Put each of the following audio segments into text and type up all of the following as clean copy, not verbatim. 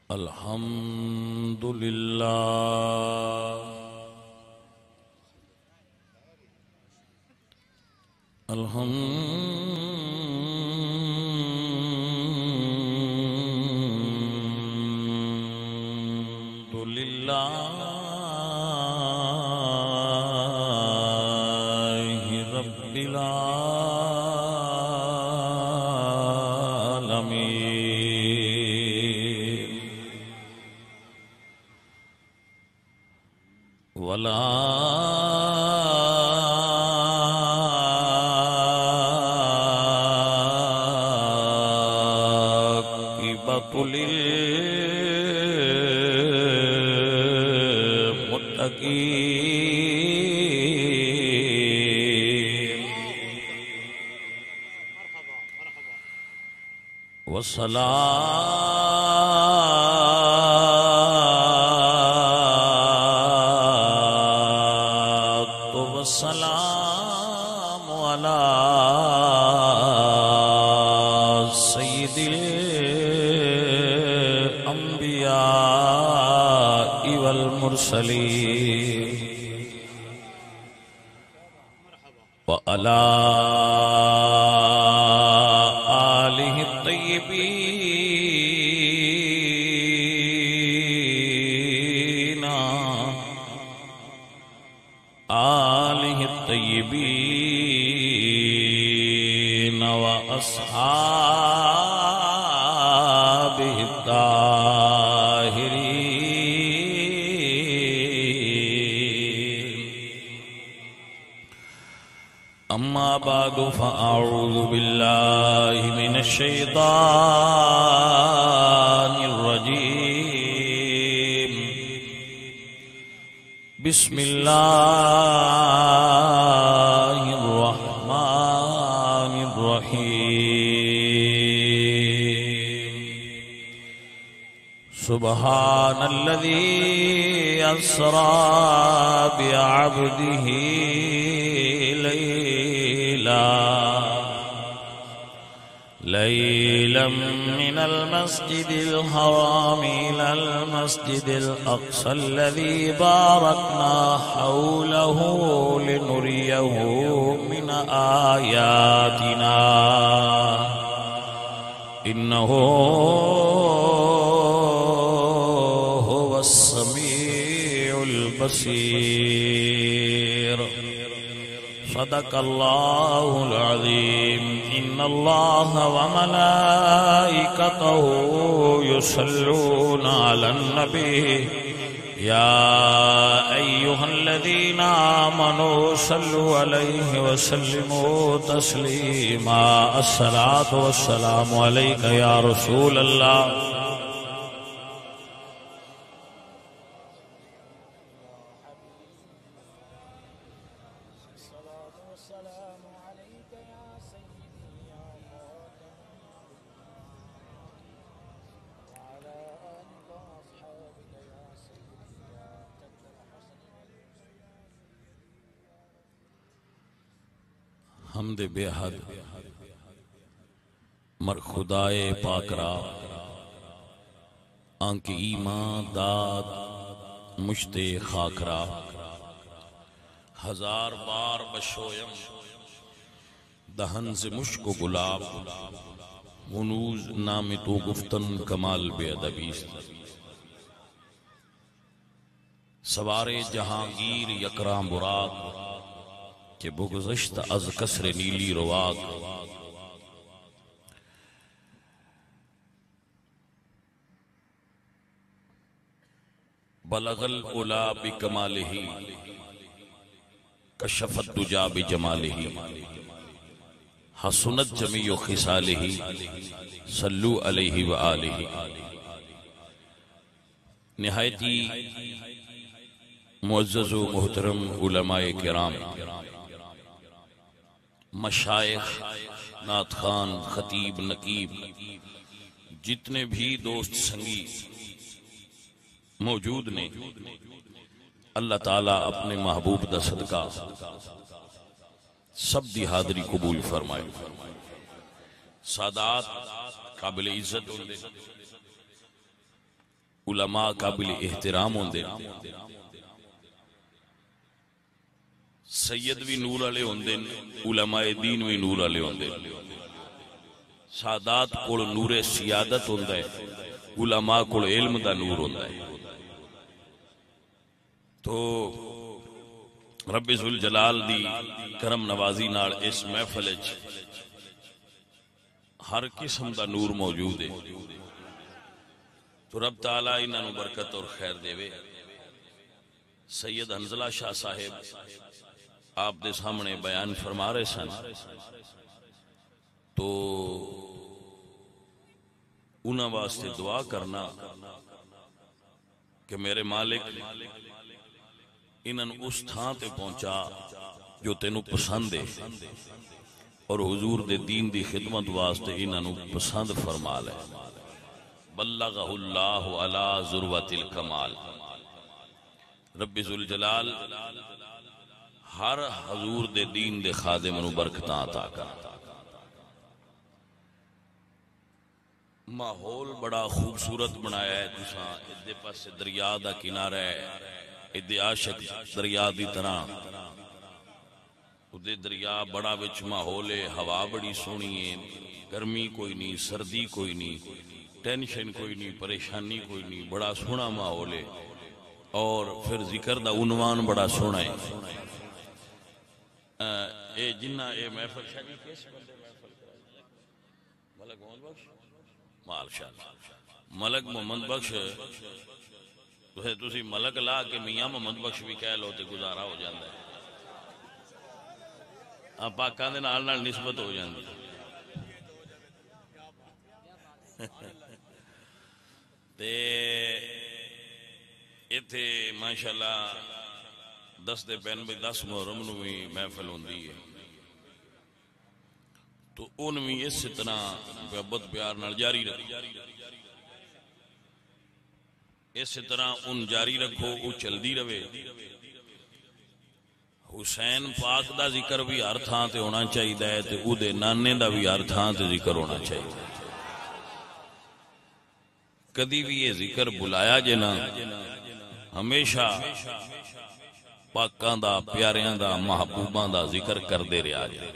الحمد لله الحمد لله رب العالمين ولا والصلاة والسلام على سيد الأنبياء والمرسلين وعلى آله الطيبين وأصحابه الطاهرين أما بعد فأعوذ بالله من الشيطان الرجيم بسم الله الرحمن الرحيم سبحان الذي أسرى بعبده ليلا من المسجد الحرام إلى المسجد الأقصى الذي باركنا حوله لنريه من آياتنا إنه هو السميع البصير صدق الله العظيم إن الله وملائكته يصلون على النبي يا أيها الذين آمنوا صلوا عليه وسلموا تسليما الصلاة والسلام عليك يا رسول الله حمد بے حد مر خدائے پاک را آنکہ ایمان داد مشت خاک را ہزار بار بشویم دہن سے مشک و گلاب منوز نام تو گفتن کمال بے ادبیست سوار جہانگیر یکرام براد کہ بگذشت از کسر نیلی رواق بلغ العلا بکمالہ کشف الدجا بجمالہ حسنت جمیع خصالہ صلو علیہ وآلہ نہایتی معزز و محترم علماء کرام مشائخ نعت خان خطیب نقیب جتنے بھی دوست سنگی موجود نے اللہ تعالیٰ اپنے محبوب دا صدقہ سب دی حاضری قبول فرمائے سادات قابل عزت ہوندے علماء قابل احترام ہوندے، سید بھی نور والے ہوندے، علماء دین بھی نور والے ہوندے، سادات کول نور سیادت ہوندا ہے، علماء کول علم دا نور ہوندا ہے۔ تو رب ذوالجلال دی کرم نوازی نال اس محفل وچ ہر قسم دا نور موجود ہے۔ تو رب تعالیٰ انہاں نوں برکت اور خیر دے۔ سید حنظلہ شاہ صاحب آپ دے سامنے بیان فرما رہے سن، تو انہاں واسطے دعا کرنا کہ میرے مالک انہاں اس تھاں تے پہنچا جو تینوں پسند ہے، اور حضور دے دین دی خدمت واسطے انہاں پسند فرما لے۔ بلغہ اللہ علی ذروۃ الکمال۔ رب ذوالجلال ہر حضور دے دین دے خادم نو برکتاں عطا کر۔ ماحول بڑا خوبصورت بنایا ہے تساں، ادھے پاسے دریا دا کنارہ ہے، ادھے عاشق دریا دی طرح، ادھے دریا بڑا وچ ماحول ہے، ہوا بڑی سونی ہے، گرمی کوئی نہیں، سردی کوئی نہیں، ٹینشن کوئی نہیں، پریشانی کوئی نہیں، بڑا سونا ماحول ہے، اور پھر ذکر دا عنوان بڑا سونا ہے۔ اے جنہ اے محفل شاہی کیس بندے محفل کرا؟ ملک محمد بخش ماشاءاللہ، ملک محمد بخش تسی ملک لا کے میاں محمد بخش بھی کہہ لو تے گزارا ہو جاندہ ہے، پاکاں دے نال نال نسبت ہو جاندی تے ایتھے ماشاءاللہ 10 دے پین بھی 10 محرم نو بھی محفل ہوندی ہے، تو ان بھی اس طرح محبت پیار نال جاری رکھو، اس طرح ان جاری رکھو، وہ چل دی رہے۔ حسین پاک دا ذکر بھی ہر تھان تے ہونا چاہیے ہے، تے او دے نانے دا بھی ہر تھان تے ذکر ہونا چاہیے۔ کدی بھی یہ ذکر بلایا جنا، ہمیشہ پاکاں دا، پیاریاں دا، محبوباں دا ذکر کر دے رہا جائے۔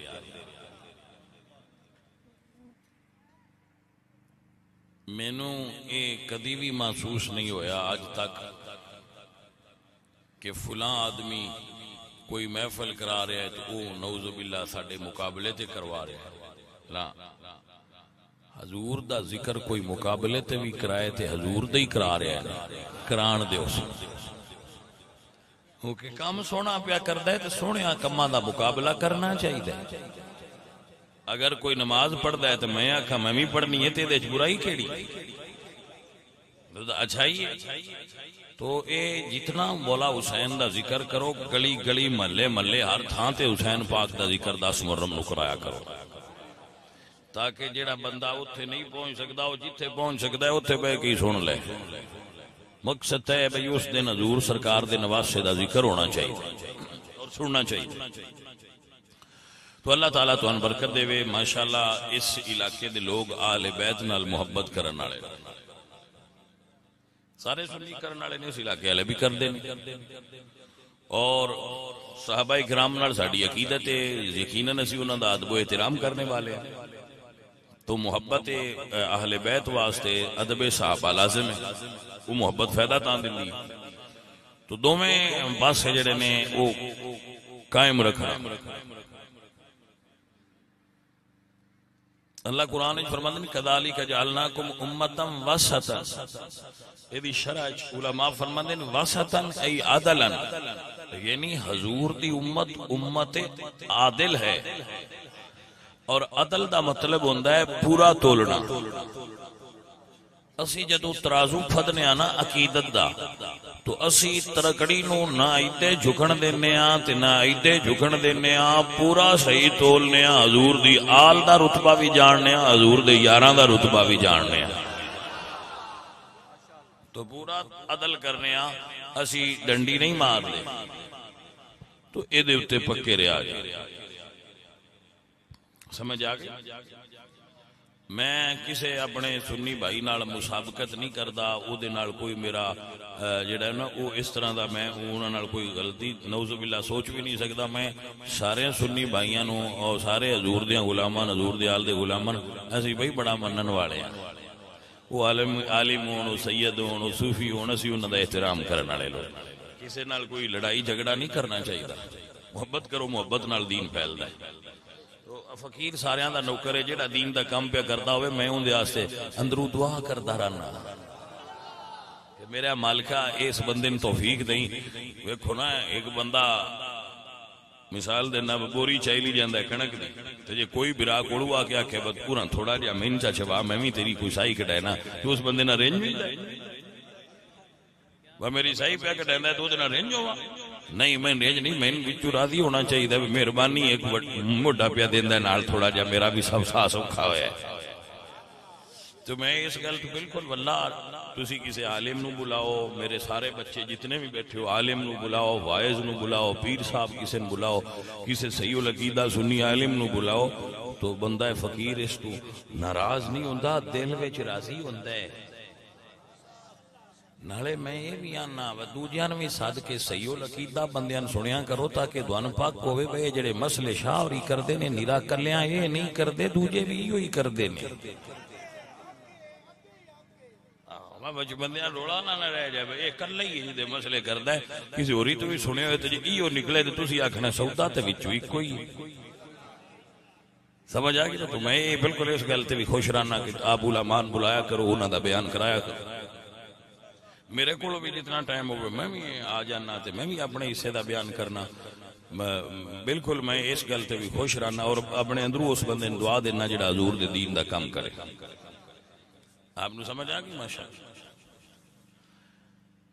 مینوں یہ کدی بھی محسوس نہیں ہویا آج تک کہ فلاں آدمی کوئی محفل کرا رہا ہے تو وہ نعوذ باللہ ساڑھے مقابلے تے کروا رہا ہے۔ لا، حضور دا ذکر کوئی مقابلے تے بھی کرائے تے حضور دا ہی کرا رہا ہے، کران دے اسے کیونکہ کام سونا پیا کردا ہے تو سونے کماں دا مقابلہ کرنا چاہیے۔ اگر کوئی نماز پڑھدا ہے تو میں آکھا میں بھی پڑھنی ہے، تے دے برائی کیڑی اچھائی ہے؟ تو اے جتنا مولا حسین دا ذکر کرو، گلی گلی محلے محلے ہر تھان تے حسین پاک دا ذکر 10 محرم نو کرایا کرو، تاکہ جیڑا بندہ اتھے نہیں پہنچ سکتا وہ جتھے پہنچ سکتا ہے اتھے بے کی سن لے۔ مقصد ہے بھئی اس دن حضور سرکار دے نواسے دا ذکر ہونا چاہیے اور سننا چاہیے۔ تو اللہ تعالیٰ تو ان برکت دے وے۔ ماشاءاللہ اس علاقے دے لوگ آل بیت نال محبت کرن والے، سارے سنی کرن والے نے، اس علاقے والے بھی کر دیں، اور صحابہ کرام نال ساڈی عقیدت ہے، یقیناً اسی انہاں دا ادب و احترام کرنے والے ہیں۔ تو محبت اہل بیت واسطے ادب صحابہ لازم ہے، وہ محبت فائدہ تاں دندی، تو دوویں پاسے جڑے نے وہ قائم رکھنا۔ اللہ قرآن وچ فرماندے ہیں کذالک جعلناکم امۃ وسطا، ایدی شرع علماء فرماندے ہیں وسطا ای عدلا، یعنی حضور دی امت امت عادل ہے، اور عدل دا مطلب ہوندا ہے پورا تولنا۔ اسی جدو ترازو پھدنے آنا عقیدت دا، تو اسی ترکڑی نو نہ ایدے جھکن دینے آ تے نہ ایدے جھکن دینے آ، پورا صحیح تولنے آ، حضور دی آل دا رتبہ بھی جاننے آ، حضور دے یاراں دا رتبہ بھی جاننے آ، تو پورا عدل کرنے آ، اسی ڈنڈی نہیں مار دے، تو اے دے اتے پکے رہا جائے۔ سمجھ آگئے؟ میں کسے اپنے سنی بھائی نال مسابقت نہیں کردا، او دے نال کوئی میرا جڑا ہے نا او اس طرح دا میں انہاں نال کوئی غلطی نعوذ باللہ سوچ بھی نہیں سکدا۔ میں سارے سنی بھائیاں نو اور سارے حضور دیاں غلامان، حضور دے آل دے غلامان اسی بھائی بڑا منن والے ہیں، وہ عالم ہون، سید ہون، صوفی ہون، اسی انہاں دا احترام کرن والے لوگ، کسے نال کوئی لڑائی جھگڑا نہیں کرنا چاہیے۔ محبت کرو، محبت نال دین پھیلدا ہے۔ فقیر ساریاں دا نوکر ہے، جڑا دین دا کام پہ کردا ہوئے میں اون دے واسطے اندروں دعا کردا رہنا کہ میرا مالکا اس بندے نوں توفیق دیں۔ ویکھو نا ایک بندہ مثال دینا بوری چاہیے جاندا ہے کنک دی، تے جے کوئی برا کولو آ کے آکھے بس پورا تھوڑا جہا مین چا چوا میں بھی تیری کوئی سائی کٹائنا، تو اس بندے نہ رینج ملدا ہے وہ میری سائی پہ کٹیندا ہے تو اودے نال رینج ہوا نہیں، میں رینج نہیں، میں وچوں راضی ہونا چاہیے، مہربانی ایک موڈا پیا دیندا ہے نال تھوڑا جہا میرا بھی سب ساس اوکھا ہویا ہے۔ تو میں اس گل تو بالکل واللہ تسی کسی عالم نو بلاؤ، میرے سارے بچے جتنے بھی بیٹھے ہو عالم نو بلاؤ، وائز نو بلاؤ، پیر صاحب کسی نو بلاؤ، کسی صحیح العقیدہ سنی عالم نو بلاؤ، تو بندہ فقیر اس تو ناراض نہیں ہوندا، دل وچ راضی ہوندا ہے۔ نالے میں یہ بھی آنا دوجیاں بھی سد کے صحیح العقیدہ بندیاں سنیا کرو تاکہ دعان پاک ہوئے بے جڑے مسئلے شاوری کردے نے نیرا کلیاں یہ نہیں کردے، دوجے بھی یہی کردے نے۔ بچ بندیاں روڑا نہ رہ جائے، ایک کل ہی جی دے مسئلے کردا ہے، کسی ہوری تو بھی سنے ہوئے تو جی ایو نکلے تو تسی آکھنا سودا تے وچوں ہی کوئی سمجھ آ گئی۔ تو میں بالکل اس گل تے بھی خوش رہنا کہ آپ علماء بلایا کرو، انہاں دا بیان کرایا کرو۔ میرے کو بھی جتنا ٹائم ہوئے میں بھی آ جانا تے میں بھی اپنے حصے دا بیان کرنا، بالکل میں اس گل تے بھی خوش رہنا اور اپنے اندروں اس بندے نے دعا دینا جڑا حضور دے دین دا کام کرے۔ آپ نے سمجھ آ گئی ماشاءاللہ۔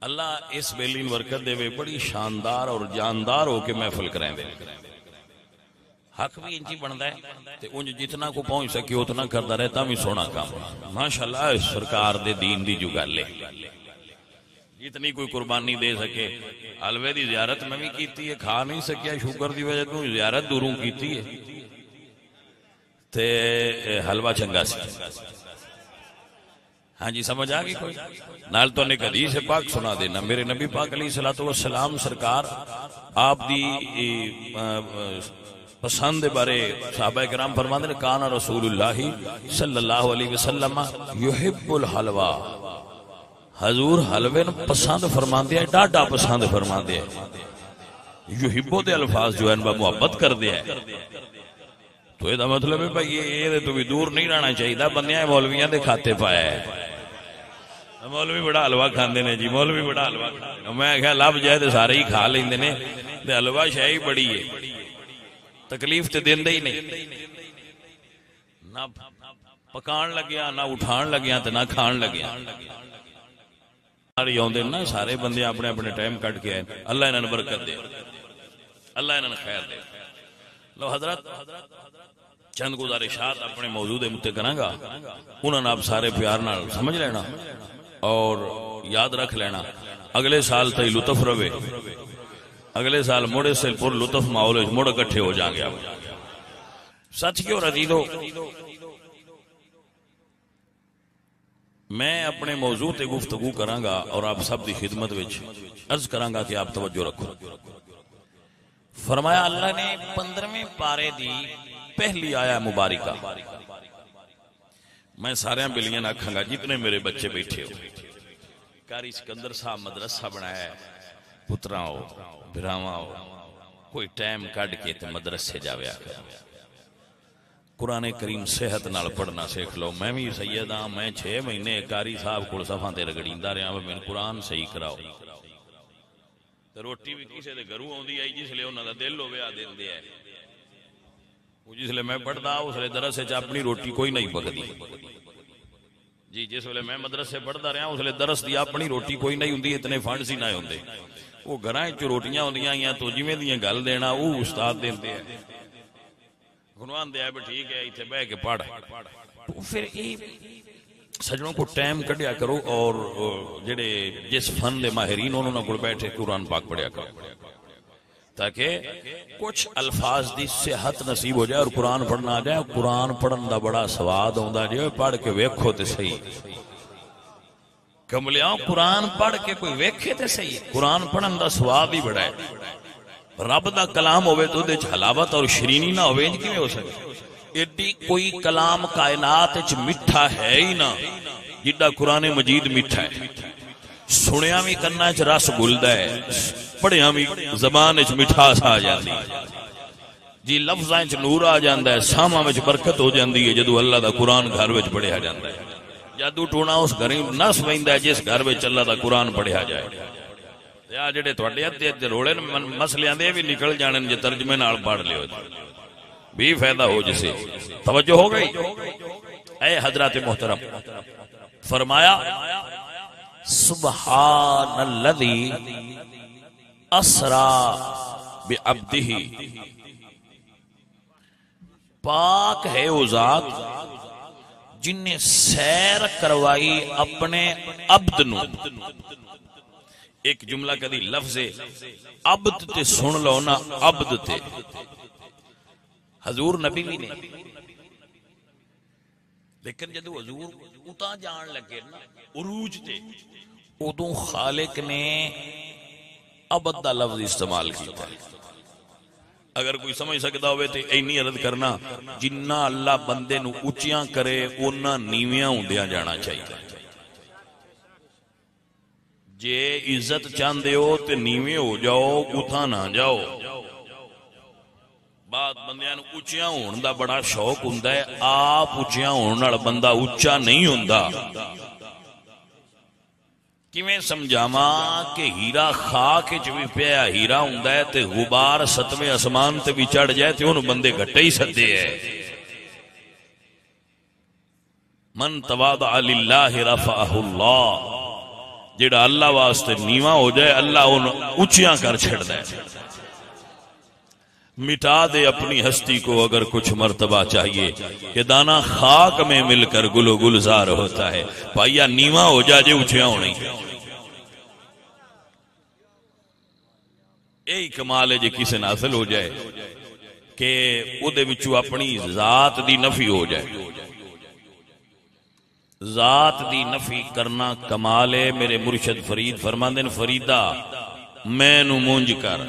اللہ اس بیلین برکت دے وے بڑی شاندار اور جاندار ہو کے محفل کریں دے، حق بھی انجی بندا ہے تے انج جتنا کو پہنچ سکے اتنا کردا رہتا بھی سونا کام ماشاءاللہ۔ سرکار دے دین دی جو گل ہے، جتنی کوئی قربانی دے سکے، حلوے دی زیارت میں بھی کیتی ہے، کھا نہیں سکیا شوگر دی وجہ تو زیارت دوروں کیتی ہے تے حلوہ چنگا سی۔ ہاں جی سمجھ آگئی کوئی؟ نال تو نے حدیث پاک سنا دینا، میرے نبی پاک علیہ السلام سرکار آپ دی پسند بارے صحابہ کرام فرماتے ہیں کان رسول اللہ صلی اللہ علیہ وسلم یحب الحلوہ، حضور حلوے پسند فرماندے ہیں، ڈاڈا پسند فرماندے ہیں۔ یحبو دے الفاظ جو ہے وہ محبت کر دیا ہے، تو یہ مطلب ہے بھائی یہ تو بھی دور نہیں رہنا چاہیے، بندیاں مولویاں دے کھاتے پایا ہے، مولوی بڑا حلوہ کھاندے نے جی، مولوی بڑا حلوہ کھاندے، میں کہا لب جائے تو سارے ہی کھا لیندے نے، تے حلوہ شے ہی بڑی ہے، تکلیف تے دیندے ہی نہیں، نہ پکان لگیا نہ اٹھان لگیا تے نہ کھان لگیا۔ نا سارے بندے اپنے اپنے ٹائم کٹ کے آئے، اللہ انہوں نے برکت دے، اللہ انہوں نے خیر دے۔ لو حضرت چند گزارشات اپنے موضوع دے متے کراں گا، انہوں نے آپ سارے پیار نال سمجھ لینا اور یاد رکھ لینا، اگلے سال تئی لطف روے، اگلے سال موڑے سے پر لطف ماحول موڑ اکٹھے ہو جائیں گے۔ آپ سچ کیوں عزیزو، میں اپنے موضوع تے گفتگو کراں گا اور آپ سب دی خدمت وچ عرض کراں گا کہ آپ توجہ رکھو۔ فرمایا اللہ نے 15ویں پارے دی پہلی آیا مبارکہ، میں سارے بلیاں آکھاں گا جتنے میرے بچے بیٹھے ہو، قاری سکندر صاحب مدرسہ بنایا ہے، پتراں ہو بھراواں ہو، کوئی ٹائم کڈ کے تے مدرسے جاویا کرو، قرآن کریم صحت نال پڑھنا سیکھ لو۔ میں بھی سید ہاں، میں 6 مہینے قاری صاحب کو صفاں تے رگڑیندا رہا ہوں، میں قرآن صحیح کراؤ، تے روٹی بھی کسے دے گھروں آوندی آئی جس لے انہاں دا دل ہوے آ دیندے ہے، جس لے میں پڑھدا اس لے درس وچ اپنی روٹی کوئی نہیں پکدی جی، جس لے میں مدرسے پڑھدا رہا اس لے درس دی اپنی روٹی کوئی نہیں ہوندی، اتنے فنڈ سی نہ ہوندے، وہ گھراں وچ روٹیاں ہوندیاں آئیاں تو جویں دیاں گل دینا وہ استاد دیندے ہیں، گنوان دیا بھی ٹھیک ہے اتنے بہ کے پڑھ۔ تو پھر سجنوں کو ٹائم کڈیا کرو اور جڑے جس فن دے ماہرین انہوں نے کو بیٹھے قرآن پاک پڑھیا کرو۔ تاکہ کچھ الفاظ دی صحت نصیب ہو جائے اور قرآن پڑھنا آ جائے. قرآن پڑھن دا بڑا سواد ہوندا جے پڑھ کے ویکھو تے صحیح. کملیاں قرآن پڑھ کے کوئی ویکھے تے صحیح. قرآن پڑھن دا سواد ہی بڑا ہے. رب دا کلام ہوئے تو دے حلاوت اور شرینی نہ ہوئے انج کیویں ہو سکے؟ ایڈی کوئی کلام کائنات وچ میٹھا ہے ہی نہ جڈا قرآن مجید میٹھا ہے. سنیا بھی کرنا چ رس گلدا ہے, پڑھیا بھی زبان وچ مٹھاس آ جاندی جی, لفظاں وچ نور آ جاندا ہے, ساماں وچ برکت ہو جاندی ہے جدوں اللہ دا قرآن گھر وچ پڑھیا جاندا ہے. جادو ٹونا اس گھر نس ویندا ہے جس گھر وچ اللہ دا قرآن پڑھیا جائے. یا جڑے تواڈے ادھے ادھے روڑے مسلیاں دے بھی نکل جانن جے ترجمے نال پڑھ لیو بھی فائدہ ہو جسے. توجہ ہو گئی؟ اے حضرات محترم, فرمایا سبحان الذی اسرا بعبدہ, پاک ہے وہ ذات جن نے سیر کروائی اپنے عبد نو. ایک جملہ کدی لفظ عبد تے سن لو نا, عبد تے حضور نبی بھی نے, لیکن جدو حضور اتا جان لگے نا عروج تے, ادو خالق نے عبد دا لفظ استعمال کیتا ہے. اگر کوئی سمجھ سکتا ہوئے تو اینی عرض کرنا, جنہ اللہ بندے نو اچیاں کرے اونا نیویاں ہوندیاں جانا چاہیے. جے عزت چاندے ہو تے نیویں ہو جاؤ, اتھا نہ جاؤ. بات بندیاں نو اچیاں ہون دا بڑا شوق ہوندا ہے, آپ اچیاں ہون نال بندہ اچا نہیں ہوندا. کیویں سمجھاواں کہ ہیرا خاک وچ وی پیا ہیرا ہوندا ہے تے غبار ستویں اسمان تے بھی چڑھ جائے تے اونوں بندے گھٹے ہی سدے ہے. من تواضع للہ رفعہ اللہ, جڑا اللہ واسطے نیواں ہو جائے اللہ اونوں اونچیاں کر چھڑدا ہے. مٹا دے اپنی ہستی کو اگر کچھ مرتبہ چاہیے, کہ دانا خاک میں مل کر گل و گلزار ہوتا ہے. بھائیا نیواں ہو جا جے اونچیاں ہونی. یہی کمال ہے جے کسی نے حاصل ہو جائے کہ او دے وچوں اپنی ذات دی نفی ہو جائے. ذات دی نفی کرنا کمال ہے. میرے مرشد فرید فرماندے نے, فریدہ میں نو مونج کر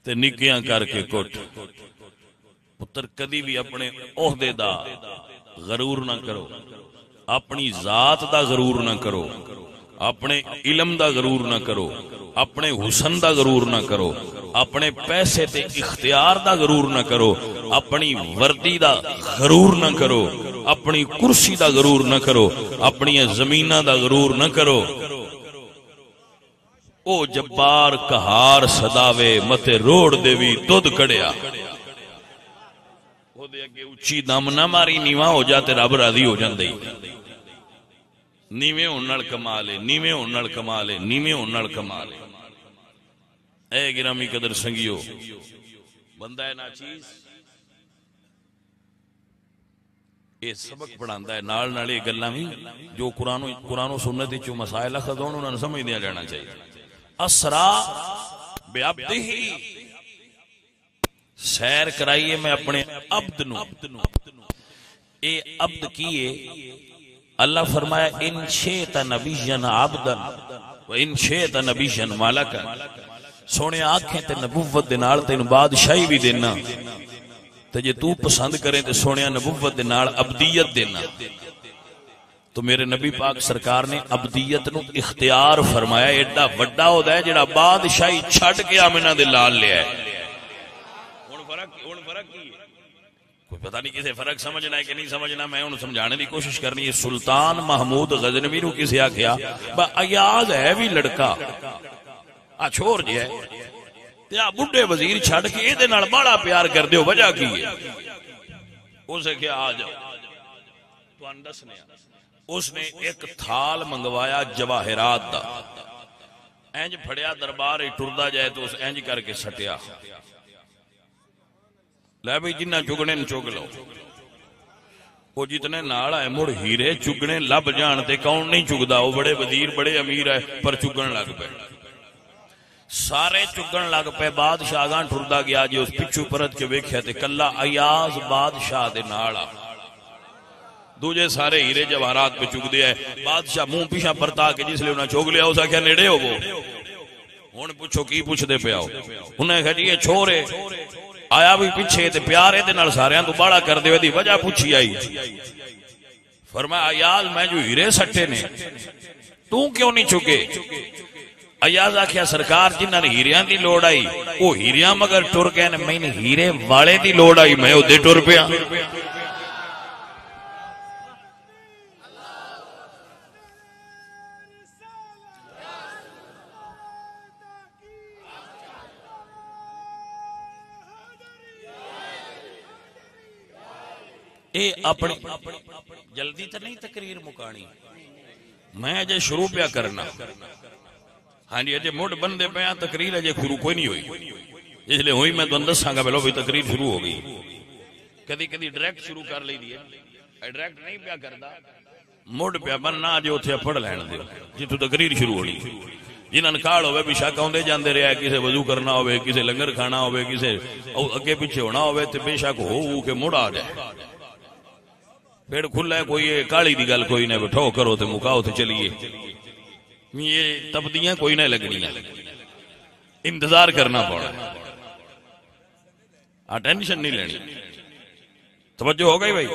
تے نکیاں کر کے کٹ. پتر کدی بھی اپنے عہدے دا غرور نہ کرو, اپنی ذات دا غرور نہ کرو, اپنے علم دا غرور نہ کرو, اپنے حسن دا غرور نہ کرو, اپنے پیسے تے اختیار دا غرور نہ کرو, اپنی وردی دا غرور نہ کرو, اپنی کرسی دا غرور نہ کرو, اپنی زمینہ دا غرور نہ کرو. او جبار کہار صداوے متے روڑ دے وی دودھ کڑیا. او دے اگے اچھی دم نہ ماری, نیواں ہو جاتے رب راضی ہو جاندے. نیویں ہون نال کمال ہے, نیویں ہون نال کمال ہے, نیویں ہون نال کمال ہے. اے گرامی قدر سنگیو, بندہ ہے ناچیز یہ سبق پڑھاندا ہے, نال نال یہ گلاں وی جو قرآن و سنت وچوں مسائل اخذ ہون انہاں نوں سمجھ دیا جانا چاہیے. اسرا بعبدہ, سیر کرائیے میں اپنے عبد نو. اے عبد کیے اللہ فرمایا ان شئت نبیا عبدا و ان شئت نبیا ملکا. سونے آنکھیں تے نبوت دے نال تینوں بادشاہی بھی دینا, تے جے تو پسند کرے تے سونے نبوت دے نال عبدیت دینا. تو میرے نبی پاک سرکار نے عبدیت نو اختیار فرمایا. ایڈا وڈا ہوتا ہے جڑا بادشاہی چھڈ کے آمنہ دے لال لیا ہے. ہن فرق کی ہے؟ کوئی پتہ نہیں کسے فرق سمجھنا ہے کہ نہیں سمجھنا, میں انہوں سمجھانے دی کوشش کرنی ہے. سلطان محمود غزنوی نو کسے آکھیا با ایاز ہے بھی لڑکا چھوڑ جی ہے تے آ بڈھے وزیر چھڈ کے اے دے نال بڑا پیار کر دیو, وجہ کی ہے؟ اسے کیا آ جاؤ تو دسنے. اس نے ایک تھال منگوایا جواہرات دا, اینج پھڑیا دربار ٹردا جائے تو اس اینج کر کے سٹیا, لے بھئی جنہ چگنے چگ لو. وہ جتنے نال آئے مڑ ہیرے چگنے لب جان تے کون نہیں چگدا, وہ بڑے وزیر بڑے امیر ہے پر چگن لگ پے. سارے چگن لگ پے، بادشاہ گاں ٹردا گیا جی، اس پچھو پرت کے ویکھیا تے کلا ایاز بادشاہ دے نال آ، دوجے سارے ہیرے جواہرات پہ چگ دیا ہے۔ بادشاہ منہ پیچھا پرتا کے جس لئے انہیں چوگ لیا، اسا کیا نیڑے ہو وہ ہن پوچھو کی پوچھ دے پہ آؤ، انہیں کہا جی یہ چھوڑے آیا بھی پیچھے تے پیارے دے نال سارے تو بڑا کر دے دی وجہ پوچھی آئی، فرمایا ایاز میں جو ہیرے سٹے نے تو کیوں نہیں چکے؟ ایاز آکھیا سرکار جنہاں نے ہیریاں دی لوڑ آئی وہ ہیریاں مگر ٹر گئے نے، میں نے ہیرے والے دی لوڑ آئی میں او دے ٹر پیا۔ اے اپنی جلدی تو نہیں تقریر مکانی، میں اجے شروع پیا کرنا، ہاں جی اجے موڈ بندے پیا، تقریر اجے شروع کوئی نہیں ہوئی، اس لئے ہوئی میں تو اندر سانگا پہلو بھی تقریر شروع ہو گئی، کدی کدی ڈائریکٹ شروع کر لی دی ہے، ڈائریکٹ نہیں پیا کردا، موڈ پیا بننا اجے اتھے پڑھ لین دے جتوں تقریر شروع ہونی، جنہاں کاڑ ہوئے بھی شک آندے جاندے رہے، کسے وضو کرنا ہوئے، کسے لنگر کھانا ہوئے، کسے اگے پیچھے ہونا ہوئے تے بے شک ہو کے موڈ آ جائے، پیڑ کھلا ہے کوئی کالی دی گل کوئی نہ بٹھو کرو تے مکاؤ تے چلیے، یہ تبدیاں کوئی نہ لگنیاں، انتظار کرنا پڑا، ٹینشن نہیں لینی، توجہ ہو گئی بھائی؟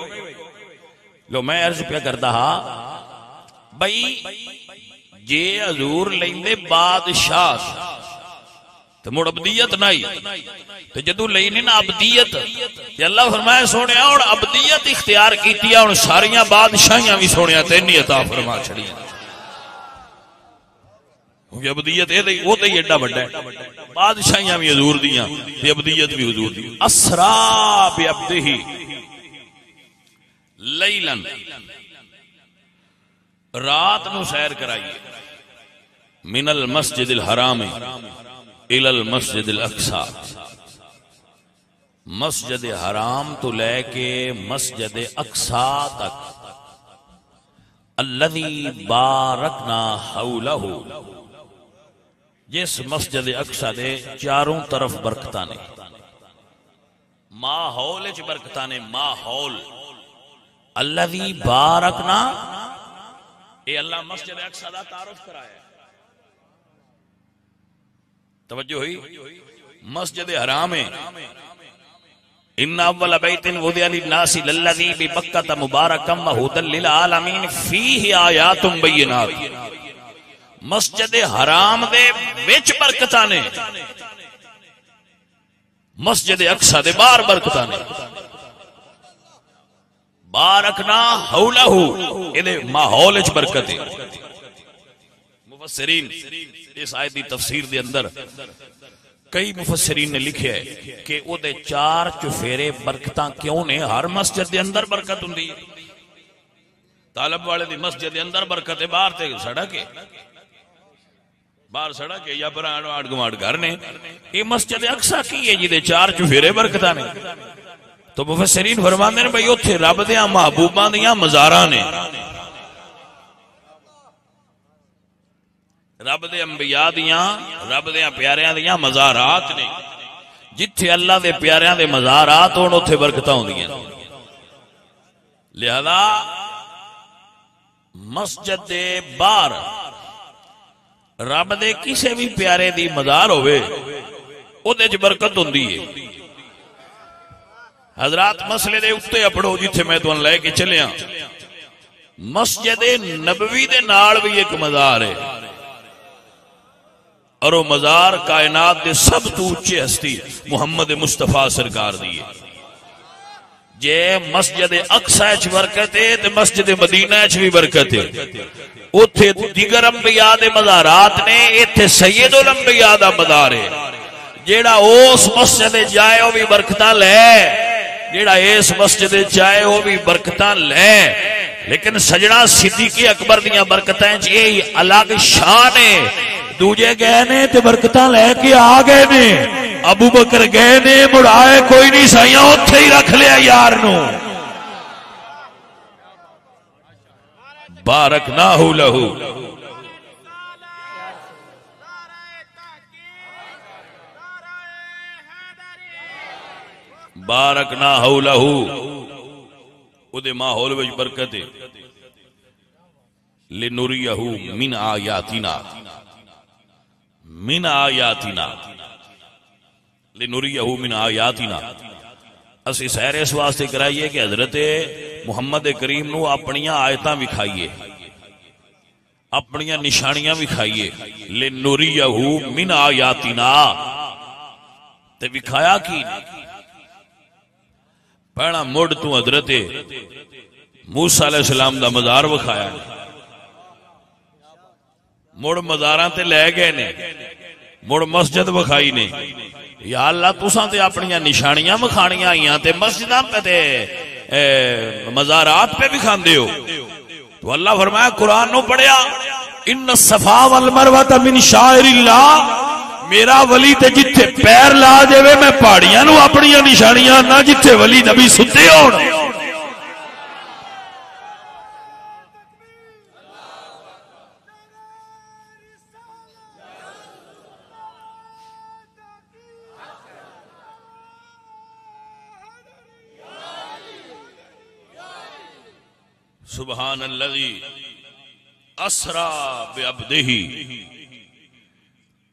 لو میں عرض پہ کرتا ہاں بھائی جے حضور لیندے بادشاہ تو مڑ عبدیت نہیں، تو جدو لینے نا عبدیت تے اللہ فرمایا سونے اور عبدیت اختیار کیتی ہے، اور ساریاں بادشاہیاں بھی سونے تینی عطا فرما چھڑیاں، کیونکہ عبدیت وہ تے ایڈا بڑا ہے، بادشاہیاں بھی حضور دیاں تے عبدیت بھی حضور دی۔ اسرا بعبدہ لیلن، رات نو سیر کرائیے، من المسجد الحرام الى المسجد الاقصی، مسجد حرام تو لے کے مسجد اقصی تک، الذی بارکنا حولہ، جس مسجد اقصی دے چاروں طرف برکتاں نے، ماحول چ برکتاں نے، ماحول الذی بارکنا، اے اللہ مسجد اقصی دا تعارف کرایا ہے، توجہ ہوئی؟ مسجد حرام ہے، ان اول بیت وضع للناس للذی ببکۃ مبارکا وہدی للعالمین فیہ آیات بینات، مسجد حرام دے وچ برکتاں نے، مسجد اقصی دے باہر برکتاں نے، بارکنا حولہ، یہ ماحول چ برکت ہے۔ مفسرین اس آیت دی تفسیر دے اندر کئی مفسرین نے لکھے ہے کہ او دے چار چفیرے برکتاں کیوں نے؟ ہر مسجد دے اندر برکت ہوندی ہے، طالب والے دی مسجد دے اندر برکت ہے، باہر تے سڑک ہے، باہر سڑک ہے یا پران آڑ گماڑ گھر نے، یہ مسجد اقصی کی ہے جی دے چار چفیرے برکتاں نے، تو مفسرین فرماندے نے بھئی اوتھے رب دیاں محبوباں دیاں مزاراں نے، رب دے انبیاء دیاں، رب دیاں پیاریاں دیاں مزارات نے، جتھے اللہ دے پیاریاں دے مزارات ہون اوتھے برکتاں ہوندیاں، لہذا مسجد دے باہر رب دے کسے بھی پیارے دی مزار ہوئے او دے چ برکت ہوندی ہے۔ حضرات مسئلے دے اتے اپڑو جتھے میں تو لے کے چلیاں، مسجد نبوی دے نال بھی ایک مزار ہے، اور وہ مزار کائنات دے سب تو اونچے ہستی محمد مصطفیٰ سرکار دی ہے، جے مسجد اقصی چ برکت ہے تے مسجد مدینہ چ بھی برکت ہے، اوتھے دیگر انبیاء دے مزارات نے، ایتھے سید الانبیاء دا مزار ہے، جیڑا اس مسجد جائے وہ بھی برکتاں لے، جیڑا اس مسجد جائے وہ بھی برکتاں لے، لیکن سجنا صدیق اکبر دیاں برکتاں یہ الگ شان ہے، دوجے گئے نے تے برکتاں لے کے آ گئے نے، ابو بکر گئے نے مڑائے کوئی نہیں سائیاں اتھے ہی رکھ لیا یار نو، بارکناہ لہو، بارکنا حولہ او دے ماحول وچ برکت ہے لنریہ من آیاتنا من آیاتنا لنریہ من آیاتنا اسی سیر اس واسطے کرائیے کہ حضرت محمد کریم نو اپنیاں آیتاں وکھائیے اپنیاں نشانیاں وکھائیے لنریہ من آیاتنا تے وکھایا کی پہنا مڑ تو حضرت موسیٰ علیہ السلام دا مزار وکھایا مڑ مزاراں تے لے گئے نے مڑ مسجد وکھائی نے یا اللہ تساں تے اپنیاں نشانیاں وکھانیاں آئیاں تے مسجداں پہ تے مزارات پہ وکھاندے ہو تو اللہ فرمایا قرآن نو پڑھیا ان الصفا والمروہ من شعائر اللہ میرا ولی تے جتھے پیر لا جاوے میں پہاڑیاں نو اپنیاں نشانیاں نہ جتھے ولی نبی ستے ہون سبحان الذی اسرا بعبدہ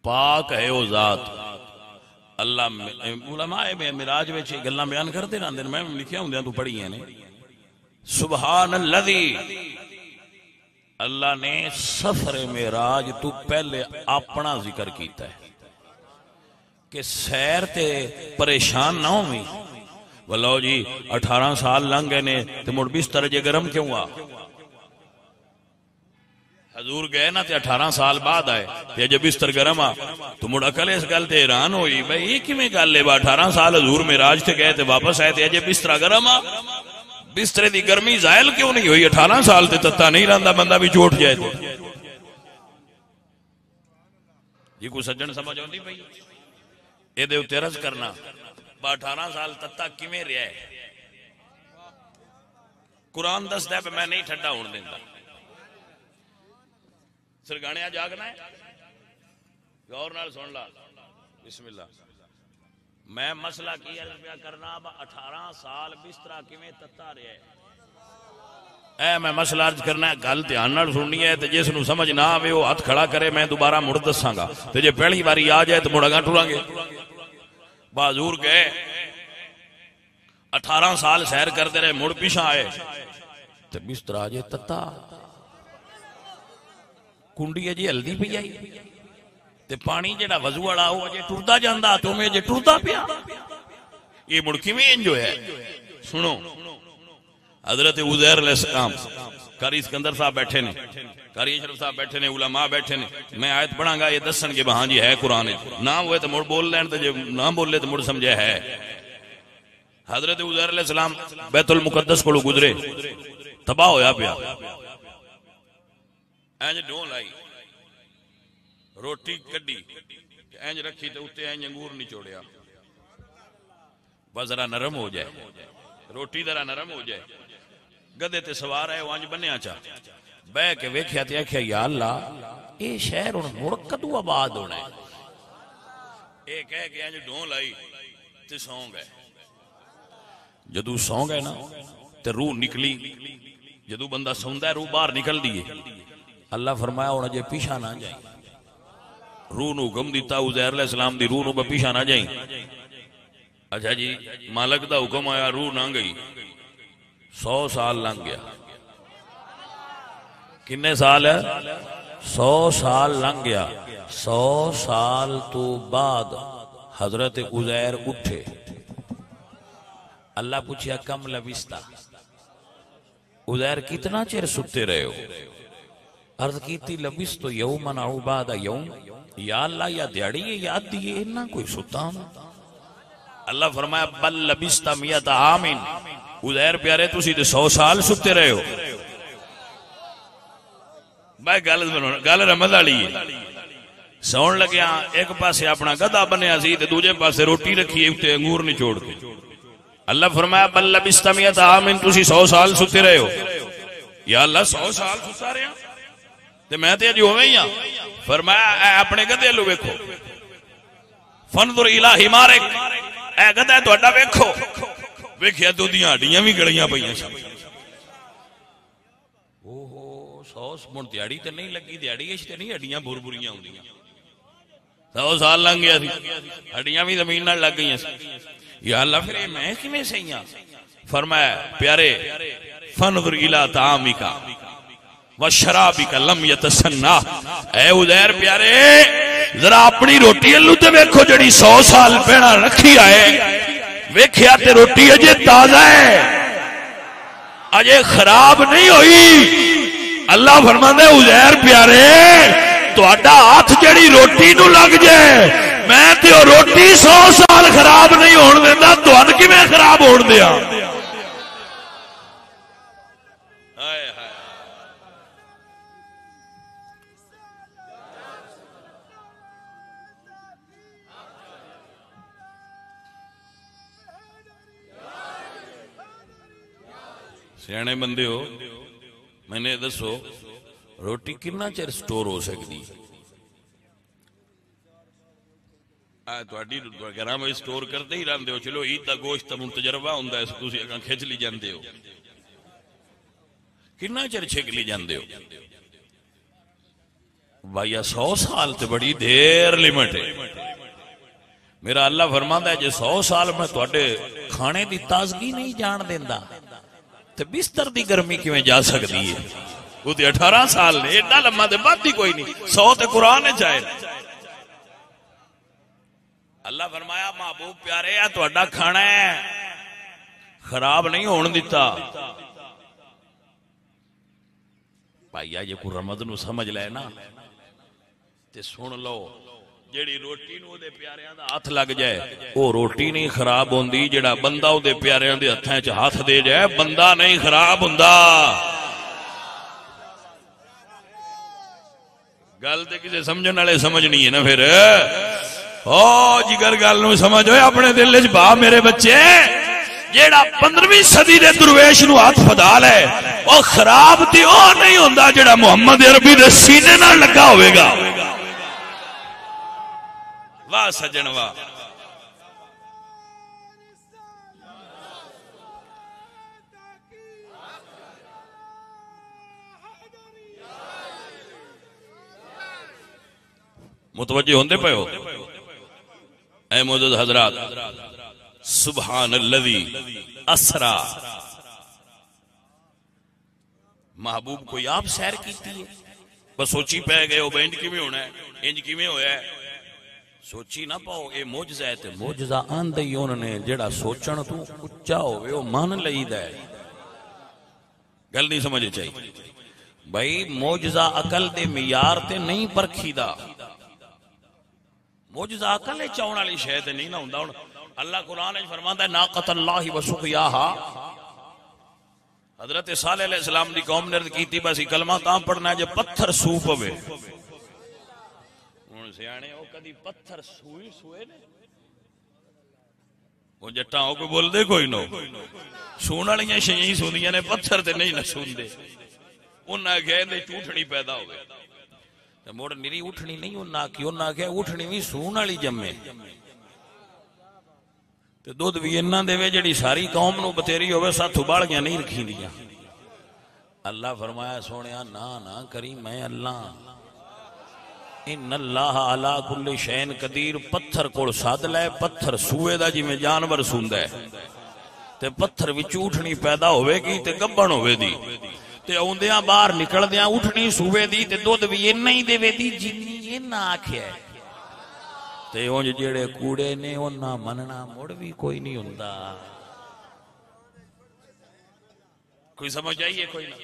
پاک ہے وہ ذات اللہ علماء معراج وچ گلاں بیان کرتے رہندے میں لکھیا ہوندیاں تو پڑھی ہیں نے سبحان الذی اللہ نے سفر معراج تو پہلے اپنا ذکر کیتا ہے کہ سیر تے پریشان نہ ہوئی ولو جی 18 سال لنگ گئے نے تے مڑ بستر جے گرم کیوں آ حضور گئے نا تے 18 سال بعد آئے تے جب بستر گرم آ تو مڑ عقل اس گل تے حیران ہوئی بھئی یہ کیویں گل لے با 18 سال حضور معراج تے گئے تے واپس آئے تے جب بستر گرم آ بسترے دی گرمی زائل کیوں نہیں ہوئی 18 سال تے تتا نہیں رہندا بندہ بھی چوٹ جائے تے یہ کوئی سجن سمجھ ہوندی بھئی اے دے اوتے عرض کرنا 18 سال تتا کیویں رہیا ہے قرآن دسدا ہے پہ میں نہیں ٹھڈا ہون دیندا سرگانیاں جاگنا ہے غور نال سن لا بسم اللہ میں مسئلہ کی عرض پیا کرنا 18 سال بسترا کیویں تتا رہیا ہے اے میں مسئلہ عرض کرنا ہے گل دھیان نال سننی ہے تے جس نو سمجھ نہ آوے وہ ہاتھ کھڑا کرے میں دوبارہ مڑ دساں گا تے جے پہلی باری آ جائے تو مڑ اگاں ٹراں گے بازور گئے 18 سال سیر کرتے رہے مڑ پیچھا آئے تے بستر آجے تتا کنڈی اجے ہلدی پی آئی تے پانی جڑا وضو والا ہو اجے ٹردا جاندا تو میں اجے ٹردا پیا یہ مڑ کیویں انجو ہے سنو حضرت عزیر علیہ السلام قاری اسکندر صاحب بیٹھے نے قاری اشرف صاحب بیٹھے نے علماء بیٹھے نے میں آیت پڑھاں گا یہ دسن کہ ہاں جی ہے قرآن نہ ہوئے تو مڑ بول لین تے نہ بولے تو مڑ سمجھے ہے حضرت عزیر علیہ السلام بیت المقدس کو گزرے تباہ ہویا پیا اینج ڈون لائی روٹی کڈی اینج رکھی تے اوتے اینج انگور نچوڑیا بس ذرا نرم ہو جائے روٹی ذرا نرم ہو جائے گدے تے سوار ہے وانج بنیا چا بہ کے ویکھیا تے آکھیا یا اللہ اے شہر ہن مڑ کدو آباد ہونا ہے اے کہہ کے اینج ڈون لائی تے سو گئے جدو سو گئے نا تے روح نکلی جدو بندہ سوندا ہے روح باہر نکل دیے اللہ فرمایا ہونا جے پیچھا نہ جائیں روح نو حکم دیتا عزیر علیہ السلام دی روح نو پیچھا نہ جائیں اچھا جی مالک دا حکم آیا روح نہ گئی 100 سال لنگ گیا کنے سال ہے 100 سال لنگ گیا 100 سال تو بعد حضرت عزیر اٹھے اللہ پوچھیا کم لبستا عزیر کتنا چیر ستے رہے ہو عرض کیتی لبس تو یومن او بعد یوم یا اللہ یا دیاڑی ہے یاد دیئے انہا کوئی ستا ہوں اللہ فرمایا بل لبستا میت آمین عزیر پیارے تو سیدھے 100 سال ستے رہے ہو بھائی گل رمض آلی ہے سون لگیا ایک پاسے اپنا گدہ بنیا سی تے دوجے پاسے روٹی رکھی ہے انگور نہیں چھوڑ کے اللہ فرمایا بل لبستا میت آمین تو سی 100 سال ستے رہے ہو یا اللہ 100 سال ستا رہے ہیں تے میں تے جو ہوئے ہاں فرمایا اے اپنے گدے لو ویکھو فنظر الہ حمارک اے گدے تہاڈا ویکھو ویکھیا تو دیاں ہڈیاں بھی گڑیاں پئیاں سن. اوہو 100 من دیہڑی تے نہیں لگی, دیہڑی اچ تے نہیں ہڈیاں بھر بھریاں ہوندیاں. 100 سال لنگ گیا سی, ہڈیاں بھی زمین نال لگ گئیاں سی. یا اللہ پھر یہ میں کیویں سہیاں؟ فرمایا پیارے فنظر الی طعامک وشرابک لم یتسنہ. اے عزیر پیارے ذرا اپنی روٹی اللہ تے ویکھو جڑی 100 سال پہنا رکھی آئے, ویکھیا تے روٹی اجے تازہ ہے, اجے خراب نہیں ہوئی. اللہ فرماندا ہے عزیر پیارے تہاڈا ہاتھ جڑی روٹی نو لگ جائے, میں تے او روٹی 100 سال خراب نہیں ہون دیندا, تہاڈ کیویں خراب ہون دیا؟ سیانے بندے ہو, میں نے دسو روٹی کتنا چیر سٹور ہو سکتی؟ گھر میں سٹور کرتے ہی رہتے ہو, چلو عید کا گوشت تم تجربہ ہوتا ہے, تھی اگاں کھچ لی جاندے ہو, کتنا چیر چھک لی جاندے ہو بھائی؟ 100 سال تے بڑی دیر لیمٹ ہے. میرا اللہ فرماندا ہے جے 100 سال میں تواڈے کھانے دی تازگی نہیں جان دیندا تے بستر دی گرمی کیویں جا سکتی ہے؟ وہ تے 18 سال نے, ایڈا لمبا تے بات ہی کوئی نہیں. 100 تے قرآن چاہے. اللہ فرمایا محبوب پیارے آ تہاڈا کھانا ہے خراب نہیں ہون دیتا. بھائی جے کو رمضان نو سمجھ لے نا تے سن لو, جیڑی روٹی نو دے پیاریاں دا ہاتھ لگ جائے او روٹی نہیں خراب ہوندی, جیڑا بندہ او دے پیاریاں دے ہتھاں وچ ہاتھ دے جائے بندہ نہیں خراب ہوندا. گل تے کسے سمجھن والے سمجھنی ہے نا. پھر او جگر گل نو سمجھو اپنے دل وچ با میرے بچے, جیڑا 15ویں صدی دے درویش نو ہاتھ پھدا لے او خراب تے او نہیں ہوندا جیڑا محمد عربی دے سینے نال لگا ہوئے گا. واہ سجن واہ. متوجہ ہوندے پے ہو اے معزز حضرات؟ سبحان الذی اسرا. محبوب کوئی آپ سیر کیتی ہے بس سوچی پہ گئے ہو بینڈ کیویں ہونا ہے, انج کیویں ہویا ہے, سوچی نہ پاؤ. اے معجزہ ہے تے معجزہ آندا ہی انہوں نے جڑا سوچن تو اچا ہوے او مان لئیدا ہے. گل نہیں سمجھ چاہیے بھائی, معجزہ عقل دے معیار تے نہیں پرکھیدا. معجزہ عقل وچ آون والی شے تے نہیں نہ ہوندا. ہن اللہ قرآن وچ فرماندا ہے ناقۃ اللہ وسقیاھا. حضرت صالح علیہ السلام دی قوم نے عرض کیتی بس کلمہ تاں پڑھنا ہے جے پتھر سو پوے. ہن سیانے او کدی پتھر سوئے نے وہ جٹاں او کوئی بول دے کوئی نو سون والیاں شیاں سوندیاں نے, پتھر تے نہیں نہ سوندے. انہاں کہندے جھوٹڑی پیدا ہوے تے مڑ نری اٹھنی نہیں. انہاں کہ اٹھنی وی سون والی جمے تے دودھ بھی انہاں دے جڑی ساری قوم نو بتیری ہوے ساتھ ابالیاں نہیں رکھیندیاں. اللہ فرمایا سونیا نہ کری, میں اللہ ان اللہ علی کل شین قدیر. پتھر کول سد لے, پتھر سوئے دا جویں جانور سوندا ہے تے پتھر وچ اٹھنی پیدا ہوے گی تے گبن ہوے دی تے اوندیاں باہر نکلدیاں اٹھنی سوئے دی تے دودھ بھی انہاں ہی دے دی جنی انہاں آکھیا ہے. تے اونج جڑے کوڑے نے انہاں مننا مڑ بھی کوئی نہیں ہوندا. کوئی سمجھ آئیے کوئی نہ.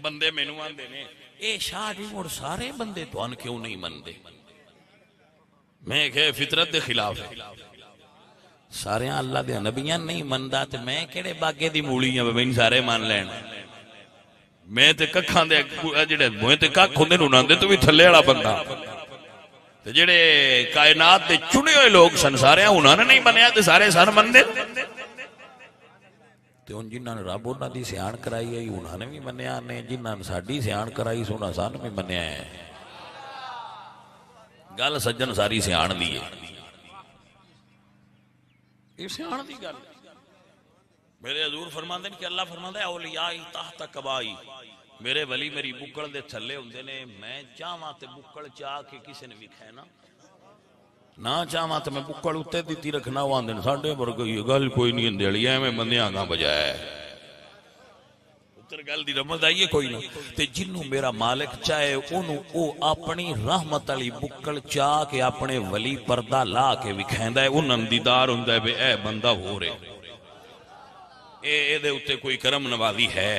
بندے مینوں آندے نے اے شاہ جی مڑ سارے بندے تو ان کیوں نہیں مندے؟ میں کہ فطرت دے خلاف ہے. سارے اللہ دے نبیاں نہیں مندا تے میں کیڑے باغے دی مولی ہاں میں سارے مان لین؟ میں تے ککھاں دے جڑے موئے تے ککھ ہوندے انہاں دے تو بھی تھلے والا بندہ تے جڑے کائنات دے چنے ہوئے لوگ سن سارے انہاں نے نہیں منیا تے سارے سن مندے. تے ان جنہاں نے رب انہاں دی سیان کرائی ہے انہاں نے بھی منیا نے, جنہاں نے ساڈی سیان کرائی سونا سان بھی منیا ہے. گل سجن ساری سیان دی ہے, یہ سیان دی گل. میرے حضور فرماندے کہ اللہ فرماندا ہے اولیاء تحت قبائی، میرے ولی میری بکڑ دے تھلے ہوندے نے، میں چاہواں تے بکڑ چاہ کے کسی نے وکھے نہ چاہواں تے میں بکڑ اتے دیتی رکھنا واندے نے ساڈے ورگی گل کوئی نہیں اندیڑی ایویں بندیاں گاں بجائے اتر گل دی رمض آئیے کوئی نہ تے جنوں میرا مالک چاہے انہوں او اپنی رحمت علی بکڑ چاہ کے اپنے ولی پردہ لا کے وکھیندا ہے انہاں دیدار ہوندا ہے بے اے بندہ ہو رہے اے دے اتے کوئی کرم نوازی ہے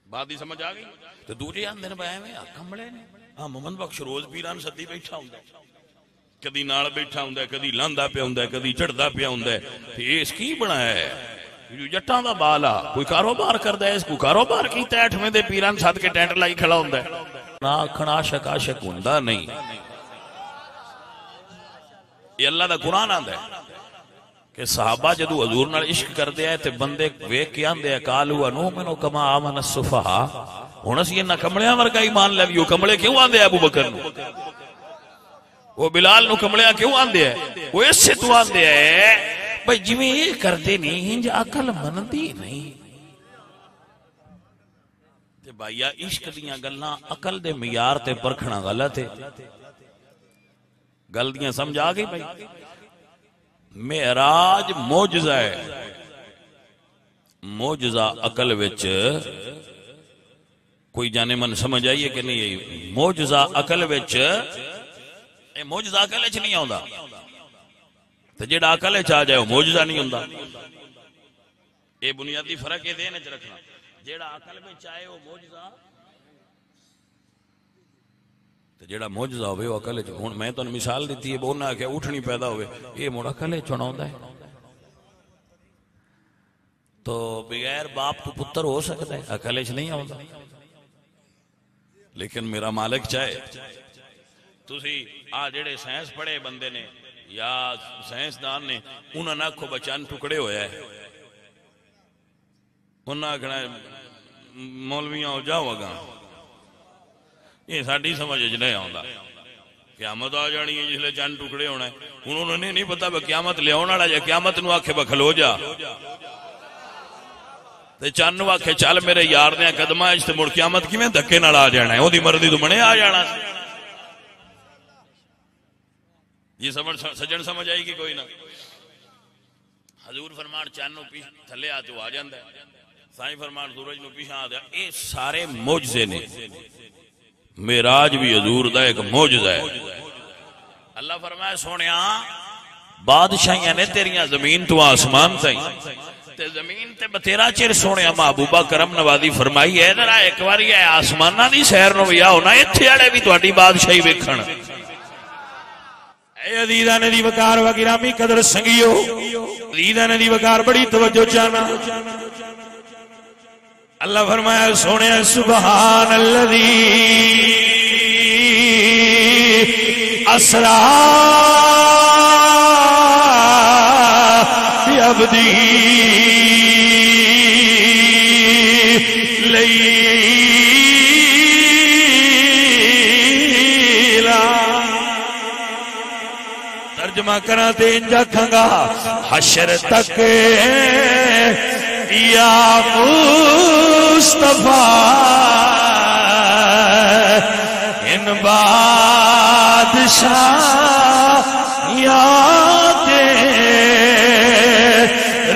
بات ہی سمجھ آ گئی تو دوجے آندے نے بھائی میں کمڑے نے ہاں محمد بخش روز پیران سدی بیٹھا ہوندا ہے کدی نال بیٹھا ہوندا ہے کدی لاندا پیا ہوندا ہے کدی چڑھدا پیا ہوندا ہے تے اس کی بنایا ہے جٹاں دا بالا کوئی کاروبار کردا ہے اس کو کاروبار کیتا ہے 8ویں دے پیران سد کے ٹینٹ لائی کھڑا ہوندا ہے نہ آکھنا عاشق ہوندا نہیں یہ اللہ دا قرآن آندا ہے کہ صحابہ جدو حضور نال عشق کر دیا ہے تے بندے ویکھ کے آندے ہیں قالوا نؤمن کما آمن السفہاء ہن اسی انہاں کملیاں ورگا ایمان لے لیو کملے کیوں آندے ابو بکر نو وہ بلال نو کملیاں کیوں آندے ہیں وہ اس سے تو آندے ہیں بھئی جویں یہ کردے نہیں ہنج عقل مندی نہیں تے بھائی عشق دیاں گلاں عقل دے معیار تے پرکھنا غلط ہے گل دیاں سمجھ آ گئی بھائی معراج معجزہ ہے معجزہ عقل وچ کوئی جانے من سمجھ آئیے کہ نہیں معجزہ عقل وچ معجزہ عقل وچ نہیں آوندا تے جیڑا عقل وچ آ جائے وہ معجزہ نہیں ہوندا اے بنیادی فرق اے دین وچ رکھنا جیڑا عقل وچ آئے وہ معجزہ تے جیڑا معجزہ ہوے وہ عقل وچ ہن میں تانوں مثال دتی ہے بونا کہ اٹھنی پیدا ہوے یہ مڑ عقل وچ آوندا ہے تو بغیر باپ تو پتر ہو سکتا ہے عقل وچ نہیں آوندا لیکن میرا مالک چاہے تسی آ جڑے سائنس پڑھے بندے نے یا سائنسدان نے انہاں نہ آکھو بچن ٹکڑے ہویا ہے انہاں آکھنا مولویاں ہو جاؤ گا یہ ساڈی سمجھ وچ نہیں آوندا قیامت آ جانی ہے جسلے چند ٹکڑے ہونا ہے انہوں نے نہیں پتا بے قیامت لے آن والا جے قیامت نو آکھے بکھلو جا تے چند نو آکھے چل میرے یار دیاں قدماں وچ تے مڑ قیامت کیویں دھکے نال آ جانا ہے اودی مرضی تو بنے آ جانا یہ سمجھ سجن سمجھ آئی کہ کوئی نہ حضور فرمان چند نو تھلے آ تو آ جاندا ہے سائیں فرمان سورج نو پیچھے آ جاندا اے سارے معجزے نے معراج بھی حضور دا ایک معجزہ ہے اللہ فرمایا سونیا بادشاہیاں نے تیریاں زمین تو آسمان تائیں تے زمین تے بتیرا چیر سونیا محبوبہ کرم نوازی فرمائی ہے ذرا ایک واری ہے آسماناں دی سیر نو ویا ہونا ایتھے والے بھی تہاڈی بادشاہی ویکھن اے عزیزاں دی وقار و گرامی قدر سنگیو عزیزاں دی وقار بڑی توجہ چاہنا اللہ فرمایا سونے سبحان الذی اسرا بعبدہ لیلا ترجمہ کرا تے انجا کھنگا حشر تک یا مصطفیٰ ان بادشاہ یاد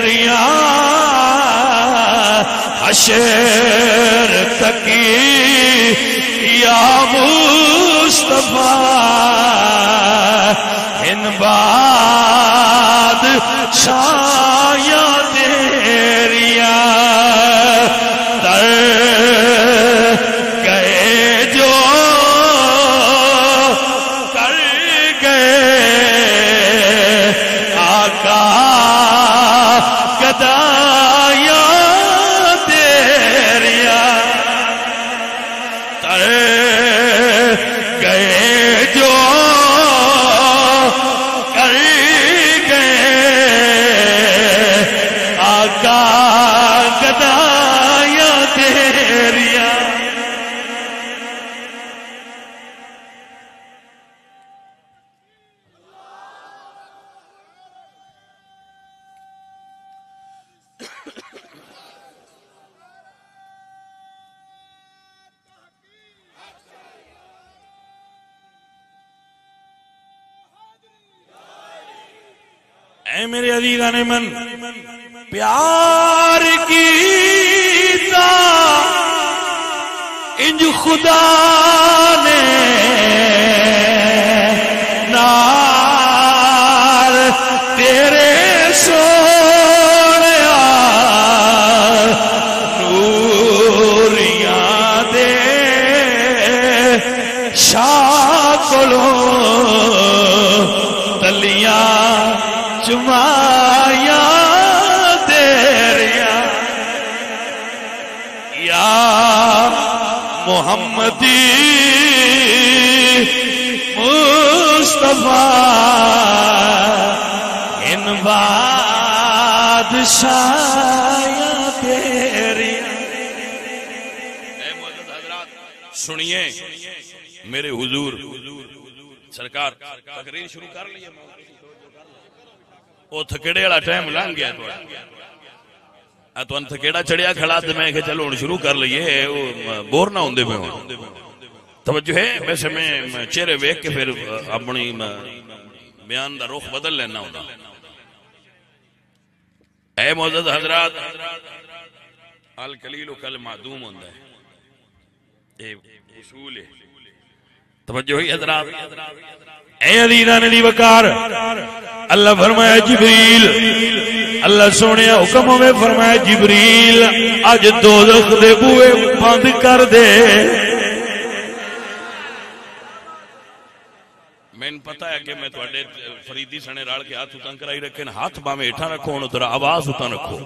ریا حشر تک یا مصطفیٰ ان بادشاہ یاد اے میرے عزیزان من پیار کیتا انج خدا نے نار تیرے سونیا نوریاں دے شاہ کولوں تلیاں چمایا تیریا یا محمدی مصطفیٰ ان بادشاہ تیریا۔ اے معزز حضرات سنیے میرے حضور سرکار تقریر شروع کر لی ہے، وہ تھکڑے والا ٹائم لنگ گیا تو تھکیڑا چڑیا کھڑا تو میں کہ چلو شروع کر لیے بور نہ ہوندے میں توجہ ہے۔ ویسے میں چہرے ویکھ کے پھر اپنی بیان دا رخ بدل لینا ہوتا۔ اے معزز حضرات القلیل کل معدوم ہوندا ہے، یہ اصول ہے، توجہ ہوئی حضرات۔ اے عزیزان دی وقار اللہ فرمایا جبریل، اللہ سونے حکم میں فرمایا جبریل اج دوزخ دے بوئے بند کر دے۔ میں پتہ ہے کہ میں تواڈے فریدی سنے رال کے ہاتھ اتن کرائی رکھے ہاتھ باویں ہیٹھاں رکھو ہن ادھر آواز اتن رکھو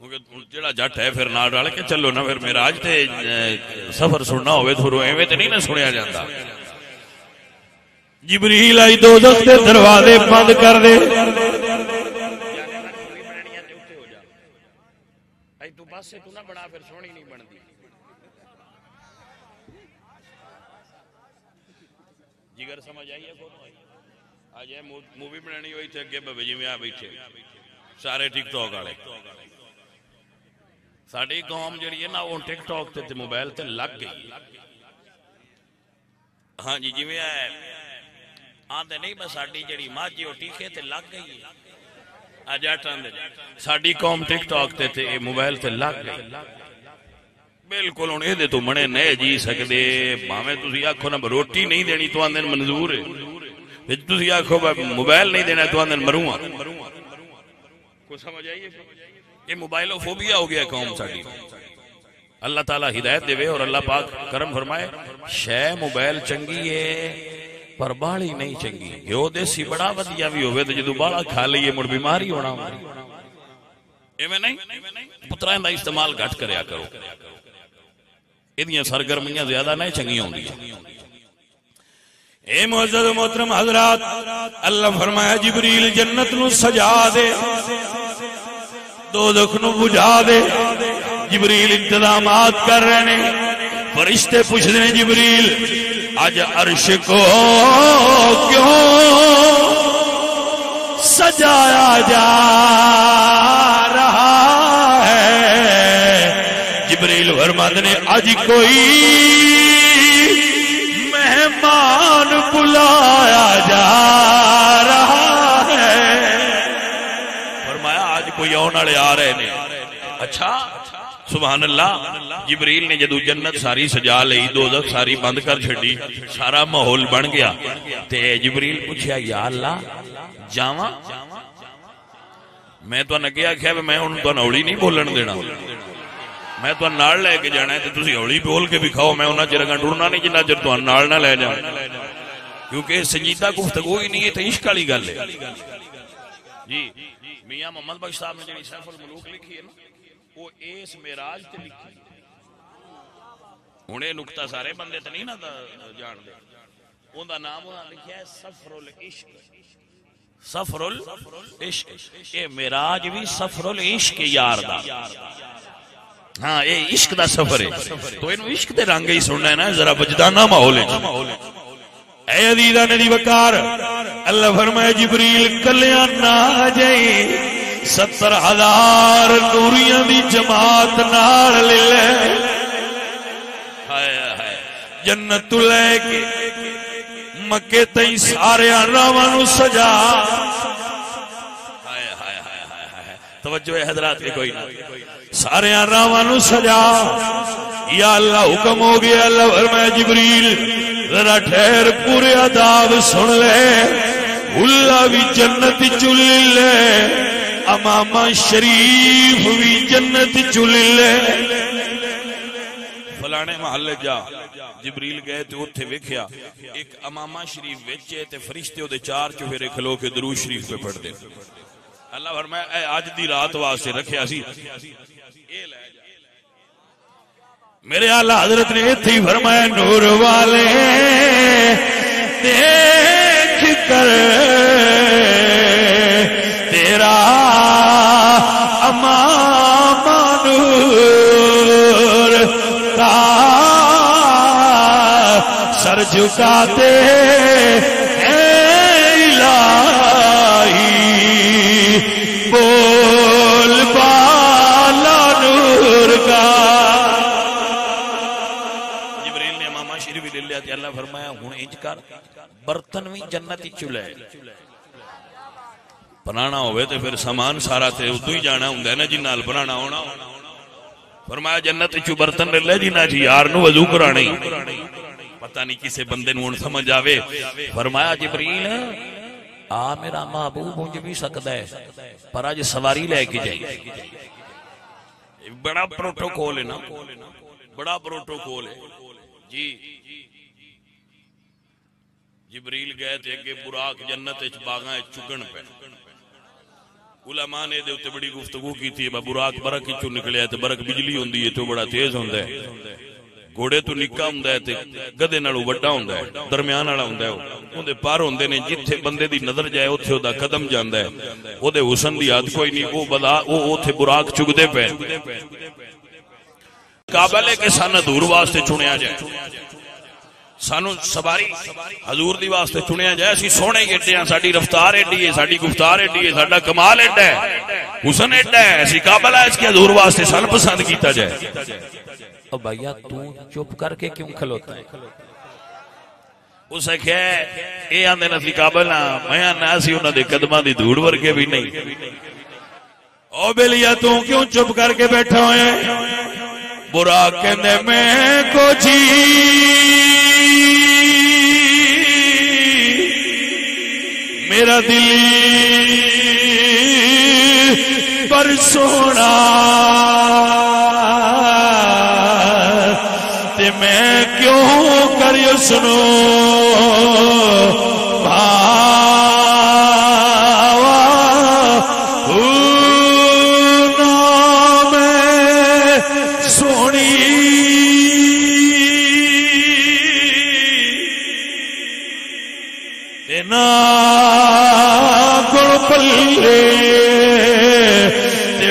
کیونکہ جڑا جٹ ہے پھر نال رل کے چلو نا، پھر معراج تے سفر سننا ہوئے تو ایویں تے نہیں نہ سنیا جاندا۔ جبریل آئی دوزخ دے دروازے بند کر دے۔ تو بس سے تو نہ بڑا پھر سونی نہیں بندی۔ جگر سمجھ آئی ہے آج یہ مووی بنانی ہوئی تھی اگے بابے جی میں آ بیٹھے سارے ٹک ٹاک والے۔ ساڈی قوم جڑی ہے نا وہ ٹک ٹاک تے موبائل تے لگ گئی۔ ہاں جی جی میں آندے نہیں بس ساڈی جڑی ماجی وہ ٹیکے تے لگ گئی ہے۔ ساڈی قوم ٹک ٹاک تے موبائل تے لگ گئی بالکل۔ ہوں یہ تو منے نہیں جی سکتے، بھاویں تسی آکھو نا روٹی نہیں دینی تو آندن منظور ہے، تسی آکھو موبائل نہیں دینا تو آندن مروں۔ کو سمجھ آئیے یہ موبائل فوبیا ہو گیا قوم ساڈی۔ اللہ تعالیٰ ہدایت دے اور اللہ پاک کرم فرمائے۔ شے موبائل چنگی ہے پر بالی نہیں چنگی، یہ دیسی بڑا ودیا بھی ہوئے تو جدو بالا کھا لئیے مڑ بیماری ہونا ایویں نہیں۔ پترائیں دا استعمال گھٹ کریا کرو، ادھیاں سرگرمیاں زیادہ نہیں چنگی ہوں گی۔ اے معزز محترم حضرات اللہ فرمایا جبریل جنت نو سجا دے، دوزخ نو بجھا دے۔ جبریل انتظامات کر رہے ہیں، فرشتے پوچھ دے جبریل آج عرش کو کیوں سجایا جا رہا ہے؟ جبریل فرماتے نے آج کوئی مہمان بلایا جا رہا ہے۔ فرمایا آج کوئی آنے والے آ رہے ہیں۔ اچھا سبحان اللہ۔ جبریل نے جدو جنت ساری سجا لئی، دوزخ ساری بند کر چھڑی، سارا ماحول بن گیا تے جبریل پوچھیا یا اللہ جاواں؟ میں تو نہ کیا میں ان تو ہولی نہیں بولن دینا، میں تو نال لے کے جانا ہے تے تسی ہولی بول کے بھی کھاؤ، میں انہاں چرگاں ٹرنا نہیں جنہ چر تو نال نہ لے جاؤں، کیونکہ سنجیدہ گفتگو ہی نہیں ہے تے عشق والی گل ہے۔ جی میاں محمد بخش صاحب نے جڑی سیف الملوک لکھی ہے نا وہ اس معراج تے لکھی۔ ہن یہ نقطہ سارے بندے تے نہیں نا جان دے، اون دا نام انہاں لکھیا ہے سفر العشق۔ سفر العشق، یہ معراج بھی سفر العشق یار دا، ہاں یہ عشق دا سفر ہے، تو اینو عشق دے رنگ ہی سننا ہے نا، ذرا وجدانہ ماحول ہے۔ اے عزیزاں دی وقار اللہ فرمائے جبریل کلیاں نہ جائی، 70,000 نوریاں دی جماعت نال لے لے، جنت لے کے مکے تئی سارے راواں نو سجا، توجہ ہے حضرات کے کوئی نہ سارے راواں سجا یا اللہ حکم ہو گیا اللہ فرمایا جبریل ذرا ٹھہر پورے آداب سن لے اللہ بھی جنت چل لے امامہ شریف بھی جنت چل لے فلانے محلے جا جبریل گئے تے اوتھے ویکھیا ایک امامہ شریف وچ تے فرشتے او دے چار چوفیرے کھلو کے درود شریف پہ پڑھ دے اللہ فرمایا اے اج دی رات واسطے رکھیا سی اے لے میرے اعلی حضرت نے ایتھے ہی فرمایا نور والے دیکھ کر تیرا امام نور کا سر جھکاتے ہیں الہی بول بالا نور کا اللہ فرمایا ہن انج کر برتن بھی جنت وچ لے بنانا ہوئے تے پھر سامان سارا تے ادو ہی جانا ہوندا ہے نا جن نال بنانا ہونا فرمایا جنت وچ برتن لے لے جنہ جی یار نو وضو کرانا پتہ نہیں کسے بندے نو ہن سمجھ آوے فرمایا جبریل آ میرا محبوب اونج بھی سکدا ہے پر اج سواری لے کے جائے بڑا پروٹوکول ہے نا بڑا پروٹوکول ہے جی جبریل گئے تھے کہ براق جنت وچ باغاں چگن پہ علماء نے دے اوتے بڑی گفتگو کی تھی براق برق وچوں نکلیا تے برق بجلی ہوندی ہے تو بڑا تیز ہوندا ہے گھوڑے تو نکا ہوندا ہے تے گدے نالوں وڈا ہوندا ہے درمیان والا ہوندا ہے اون دے پر ہوندے نے جتھے بندے دی نظر جائے اوتھے او دا قدم جاندا ہے او دے حسن دی حد کوئی نہیں او بلا او اوتھے براق چگدے پے کعبہ کے سن حضور واسطے چنیا جائے سانو سواری حضور دی واسطے چنیا جائے اسی سونے ایڈے ہیں ساڈی رفتار ایڈی ہے ساڈی گفتار ایڈی ہے ساڈا کمال ایڈا ہے حسن ایڈا ہے اسی قابل ہے اس کے حضور واسطے سن پسند کیتا جائے او بھائیا تو چپ کر کے کیوں کھلوتا ہے اسے کہ اے آندے نہ سی قابل نہ میں نہ سی انہاں دے قدماں دی دھوڑ ورگے بھی نہیں او بلیا تو کیوں چپ کر کے بیٹھا ہوئے برا کہندے میں کو جی میرا دل پر سونا تے میں کیوں کریو سنو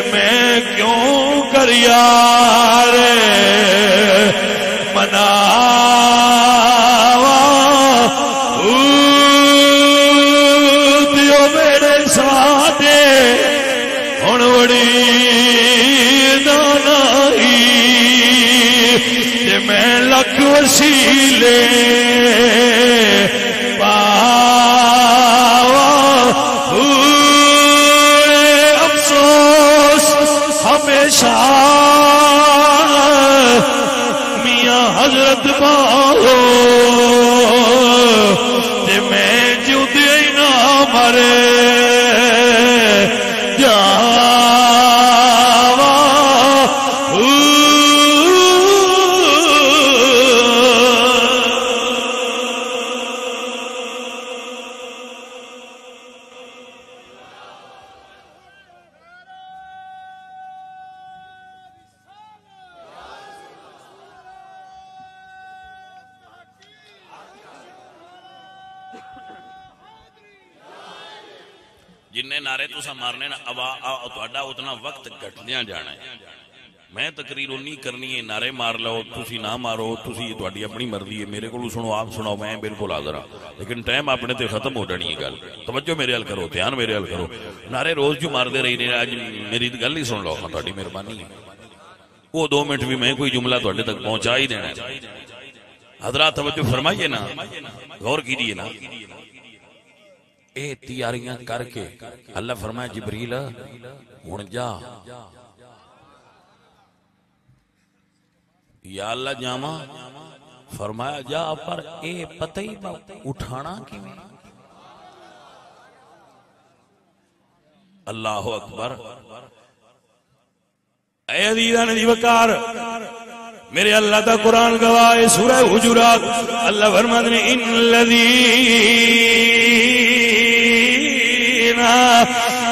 میں کیوں کر یار منا دیو میرے ساتھ ہن بڑی دانائی میں لکھ وسیلے میاں حضرت باہو تے میں جو دے نہ مرے جنہیں نعرے تو سا مارنے نا اتنا وقت گھٹدیاں جانا ہے میں تقریر نہیں کرنی ہے نعرے مار لو تسی نہ مارو تسی تہاڈی اپنی مرضی ہے میرے کو سنو آپ سناؤ میں بالکل حاضر ہاں لیکن ٹائم اپنے تے ختم ہو جانی ہے گل توجہ میرے حل کرو دھیان میرے حل کرو نعرے روز جو مار دے رہی نے اج میری گل ہی سن لو تہاڈی مہربانی ہے وہ 2 منٹ بھی میں کوئی جملہ تہاڈے تک پہنچا ہی دینا ہے حضرات توجہ فرمائیے نا غور کیجیے نا اے تیاریاں کر کے اللہ فرمایا جبریل ہن جا یا اللہ جاواں فرمایا جا پر اے پتہ ہی اٹھانا کیویں اللہ اکبر اے عزیزان دی وقار میرے اللہ دا قرآن گواہ ہے سورہ حجرات اللہ فرماتے ہیں ان الذین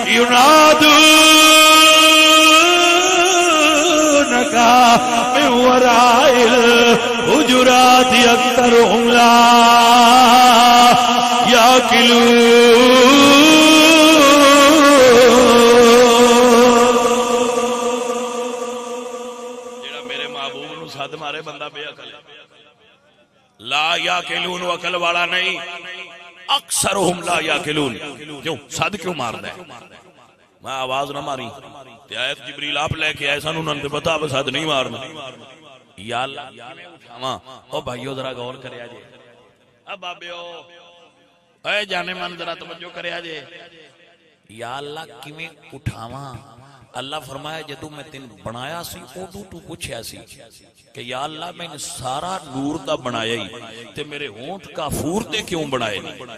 ینادونک من وراء الحجرات اکثرهم لا یعقلون مارے بندہ بے عقل لا یاکلون عقل والا نہیں اکثرہم لا یاکلون کیوں صد کیوں ماردا ہے میں آواز نہ ماری تے آیت جبریل آپ لے کے آئے سن انہوں نے بتا صد نہیں مارنا یا اللہ میں اٹھاواں او بھائیو ذرا غور کریا جے اب بابیو اے جانے من ذرا توجہ کریا جے یا اللہ کیویں اٹھاواں اللہ فرمایا جدو میں تین بنایا سی اودو تو پوچھیا سی کہ یا اللہ میں نے سارا نور دا بنایا ہی تے میرے ہونٹ کافور دے کیوں بنائے نہیں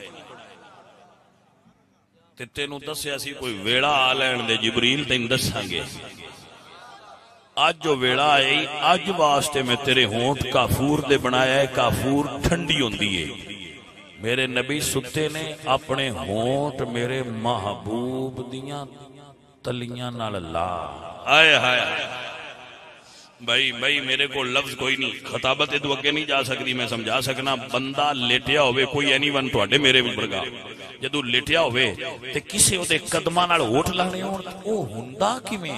تے تینوں دسیا سی کوئی ویڑا آ لین دے جبریل تین دساں گے آج جو ویڑا آئی آج واسطے میں تیرے ہونٹ کافور دے بنایا ہے کافور ٹھنڈی ہوندی ہے میرے نبی ستے نے اپنے ہونٹ میرے محبوب دیاں تلیاں نال لا آئے ہائے بھائی میرے کو لفظ کوئی نہیں خطابت ادو اگے نہیں جا سکتی میں سمجھا سکنا بندہ لیٹیا ہوئے کوئی اینی ون تواڈے میرے ورگا جدو لیٹیا ہوئے تے کسے اودے قدماں نال ہوٹ لانے ہون او ہوندا کیویں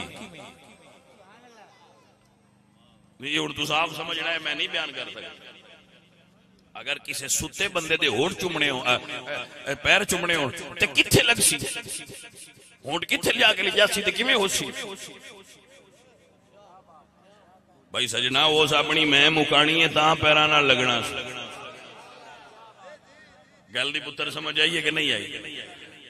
یہ ہن تو صاف سمجھنا ہے میں نہیں بیان کر سکتا اگر کسے ستے بندے دے ہوٹ چومنے ہو پیر چومنے ہون تے کتھے لگ سی ہونٹ کتھے لیا کے لیا سی تے کیویں ہو سی بھائی سجنا وہ اپنی میں مکانی ہے تاں پیراں نال لگنا گل دی پتر سمجھ آئیے کہ نہیں آئی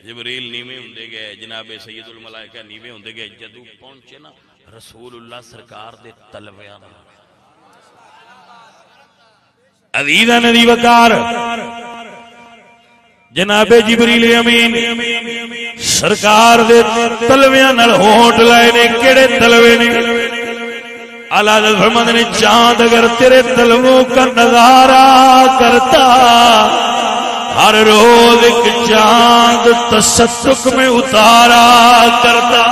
جبریل نیویں ہوندے گئے جناب سید الملائکہ نیویں ہوندے گئے جدو پہنچے نا رسول اللہ سرکار دے تلویاں نال عزیزاں دی وقار جناب جبریل امین سرکار دے تلویاں نال ہونٹ لائے نے کیڑے تلوے نے اعلیٰ حضرت فرماتے ہیں چاند اگر تیرے تلووں کا نظارہ کرتا ہر روز ایک چاند تصدق میں اتارا کرتا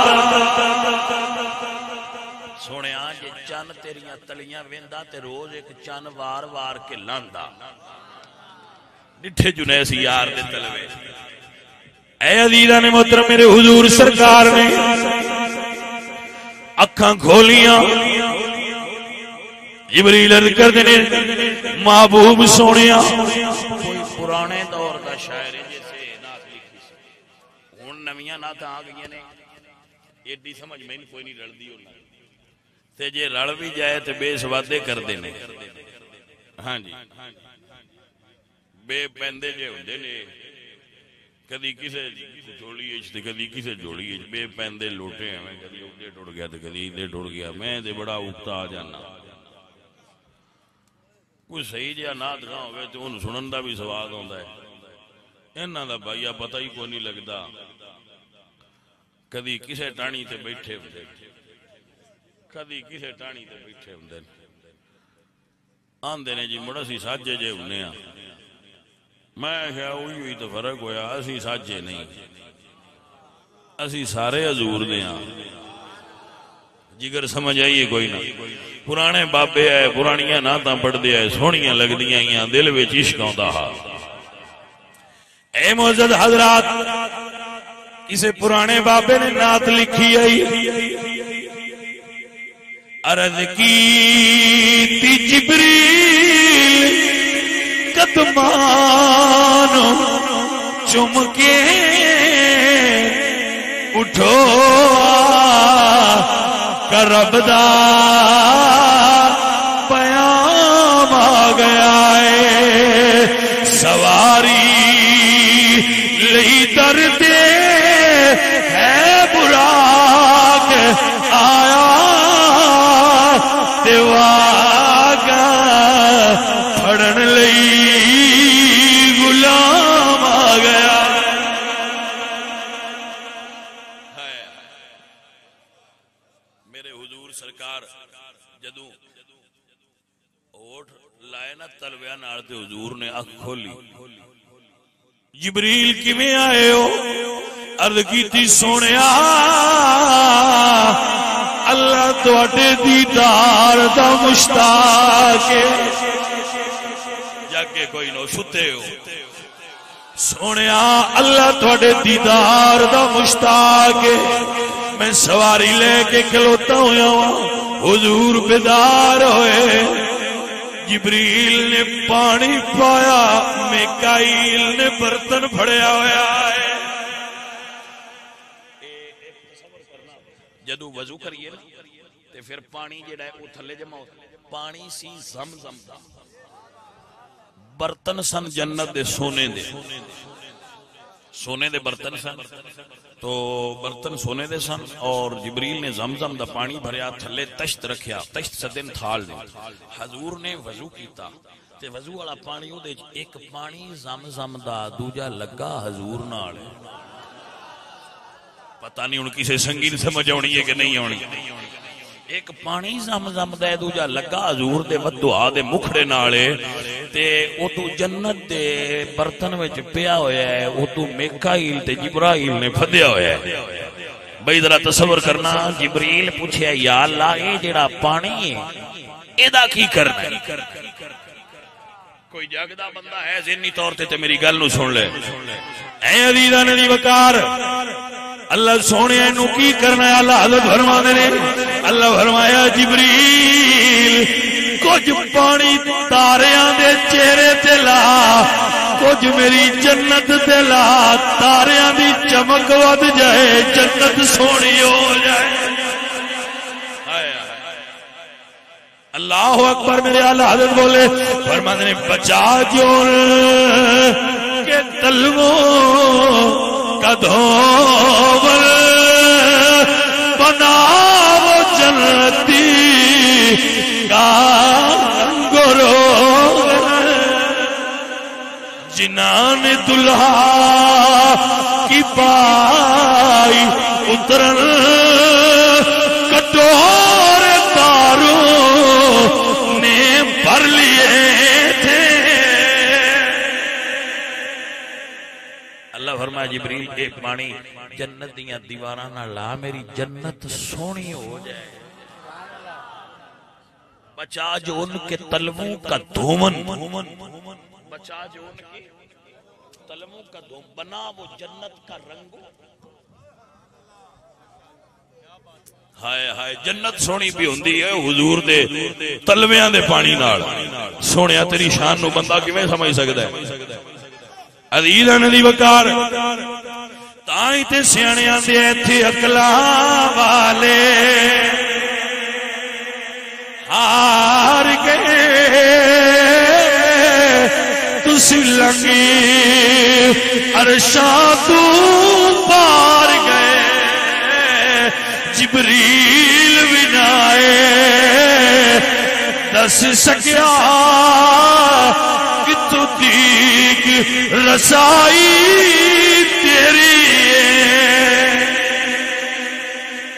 سونے آج چاند تیریاں تلیاں ویندا تے روز ایک چاند وار وار کے لاندا ڈٹھے جنیس یار دے تلوے اے عزیزاں نے محترم میرے حضور سرکار نے اکھاں کھولیاں جبریل عرض کر دینے محبوب سونیا کوئی پرانے دور کا شاعر جیسے نعت لکھی سی ہن نویاں نعت آ گئی نے ایڈی سمجھ میں کوئی نہیں رلدی ہونا تے جے رل بھی جائے تے بے سوادے کر دینے ہاں جی بے پیندے جے ہوندے نے کدی کسے جوڑی اچ تے کدی کسے جوڑی اچ بے پیندے لوٹے ہیں کدی اوڈے ٹوٹ گیا تے کدی ادھر ٹوٹ گیا میں تے بڑا اکتا آ جانا کوئی صحیح جہا نعت گاں ہوئے تو انہوں سنن دا بھی سواد ہوندا ہے انہاں دا بھائیا پتہ ہی کوئی نہیں لگدا کدی کسے ٹانی تے بیٹھے ہوندے کدی کسے ٹانی تے بیٹھے ہوندے آندے نے جی مڑا سی ساجے جے ہونے ہاں میں کہا ہوئی تو فرق ہویا اسی ساجے نہیں اسی سارے حضور دے ہاں جگر سمجھ آئیے کوئی نہ پرانے بابے آئے پرانیاں نعتاں پڑھ دے آئے سونیاں لگ دیاں آئیاں دل وچ عشق آندا ہا اے معزز حضرات کسے پرانے بابے نے نعت لکھی آئی عرض کی تی جبریل قدمانو چم کے اٹھو رب دا پیام آ گیا ہے سواری لئی پھڑن لئی غلام آ گیا. میرے حضور سرکار جدوں اوٹھ لائے نا تلویا نال تے حضور نے اکھ کھولی. جبریل کیویں آئے ہو؟ عرض کیتی سونیا اللہ تواڈے دیدار دا مشتاق ہے. جاگے کوئی نو ستے ہو. سونیا اللہ تواڈے دیدار دا مشتاق ہے. میں سواری لے کے کھلوتا ہویا ہوں. حضور بیدار ہوئے. جبریل نے پانی پایا, میکائیل نے برتن پھڑیا ہوا ہے. جدو وضو کریے تے پھر پانی جڑا ہے وہ تھلے جمع ہوتا ہے. پانی سی زمزم دا. برتن سن جنت دے سونے دے, سونے دے برتن سن, تو برتن سونے دے سن اور جبریل نے زمزم دا پانی بھریا, تھلے تشت رکھیا, تشت سدن تھال دے. حضور نے وضو کیتا تے وضو والا پانی او دے ایک پانی زمزم دا, دوجا لگا حضور نال. پتہ نہیں ہن کسے سنگی نے سمجھ آونی ہے کہ نہیں آونی. ایک پانی زمزم دا ہے, دوجا لگا حضور دے دعا دے مکھڑے نال تے او تو جنت دے برتن وچ پیا ہویا ہے. او تو میکائیل تے جبرائیل نے پھدیا ہویا ہے. بھئی ذرا تصور کرنا, جبریل پوچھیا یا اللہ اے جڑا پانی ہے اے دا کی کرنا ہے؟ کوئی جاگدا بندہ ہے ذہنی طور تے میری گل نو سن لے. اے عزیزاں دی وقار اللہ سونے نو کی کرنا ہے؟ اللہ حضرت فرماندے نے, اللہ فرمایا جبریل کچھ پانی تاریاں دے چہرے تے لا, کچھ میری جنت تے لا, تاریاں دی چمک ود جائے, جنت سونی ہو جائے. اللہ اکبر. میرے اعلیٰ حضرت بولے فرماندے نے بچا جون کے تلووں کا دھوبل بناو جنتی کا گرو, جنان دلہا کی پائی اترن کٹور تاروں نے بھر لیے تھے. اللہ فرمایا جبریل اے پانی جنت دیاں دیواراں نال لا, میری جنت سونی ہو جائے. بچا جو ان کے تلووں کا دھومن, بچا جو ان کے تلووں کا دھوم, بنا وہ جنت کا رنگ. ہائے ہائے جنت سونی بھی ہوندی ہے حضور دے تلویاں دے پانی نال. سونیا تیری شان نو بندہ کیویں سمجھ سکدا ہے؟ عزیزاں دی وقار تائیں تے سیانے آندے ایتھے عقلاں والے ہار گئے, تسی لنگی عرشاں تو پار گئے. جبریل بھی نہ آئے دس سکیا کتوں دیکھ رسائی تیری.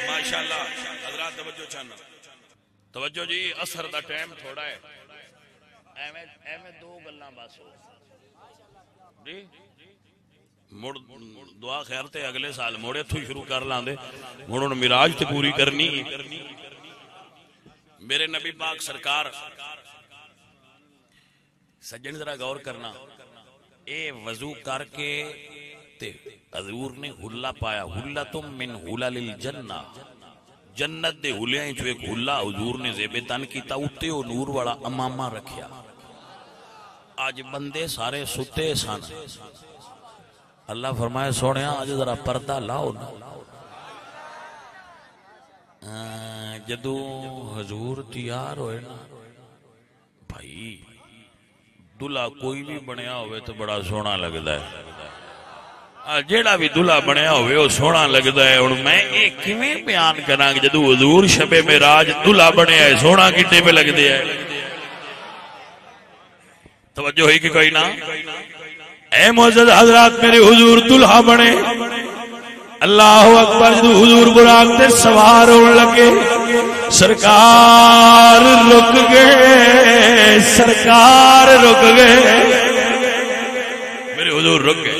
ماشاءاللہ حضرات توجہ چاہنا, توجہ جی, اثر دا ٹائم تھوڑا ہے. ایویں دو گلاں بس ہو جی, مڑ دعا خیر تے اگلے سال موڑے تھو شروع کر لاندے. مڑ معراج تے پوری کرنی. میرے نبی پاک سرکار سجن ذرا غور کرنا, اے وضو کر کے تے حضور نے حلہ پایا. حلتم من حلل الجنہ, جنت دے حلیاں وچوں ایک حلہ حضور نے زیب تن کیتا, اوتے او نور والا امامہ رکھیا. اج بندے سارے ستے سن. اللہ فرمائے سونیا اج ذرا پردہ لاؤ نا. جدو حضور تیار ہوئے نا بھائی, دلہا کوئی بھی بنیا ہوئے تو بڑا سونا لگتا ہے. جیڑا بھی دلہا بنیا ہوئے وہ سونا لگتا ہے. اور میں ایک کیویں بیان کراں کہ جدو حضور شب معراج دلہا بنیا ہے, سونا کتنے پہ لگتے ہے. توجہ ہوئی کہ کوئی نہ؟ اے معزز حضرات میرے حضور دلہا بنے اللہ اکبر جدو حضور براق تے سوار ہون لگے سرکار رک گئے سرکار رک گئے میرے حضور رک گئے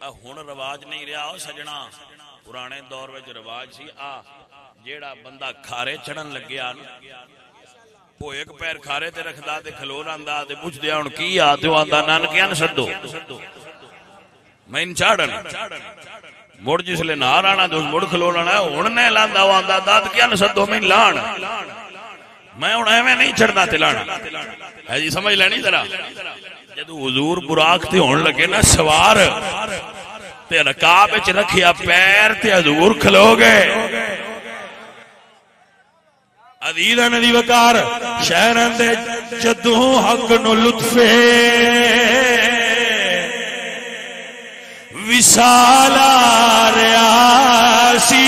ہن رواج نہیں رہا او سجنا پرانے دور وچ رواج سی جیڑا بندہ کھارے چڑھن لگیا وہ ایک پیر کھارے تے رکھدا تے کھلو رہندا تے پوچھدیا ہن کی تے او آندا نانکیاں نوں سدو میں چاڑن مڑ جس لے نار آنا تو مڑ کھلو لانا ہن نے لاندا او آندا داد کیا نوں سدو میں لان میں ہن ایویں نہیں چڑھدا تے لانا ہے جی سمجھ لینی ذرا جدو حضور براق تے ہون لگے نا سوار تے رکاب وچ رکھیا پیر تے حضور کھلو گئے عزیز ندی وقار شہرن دے جدوں حق نو لطفے وصالا ریاسی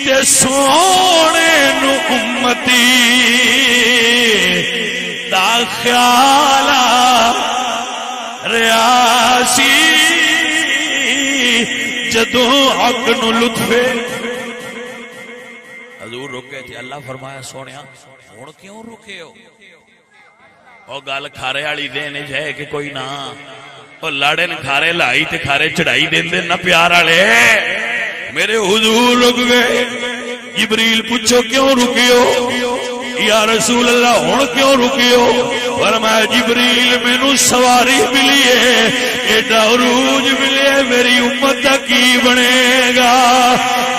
تے سونے نو امتی دا خیالا ریاسی جدوں حق نو لطفے حضور رکے تھے اللہ فرمایا سونیا ہن کیوں رکے ہو او گل کھارے والی دینے جائے کہ کوئی نہ او لاڑے نے کھارے لائی تے کھارے چڑھائی دیندے نہ پیار والے میرے حضور رک گئے جبریل پوچھو کیوں رکے ہو یا رسول اللہ ہن کیوں رکے ہو فرمایا جبریل مینوں سواری ملی ہے ایڈا عروج ملے میری امت دا کی بنے گا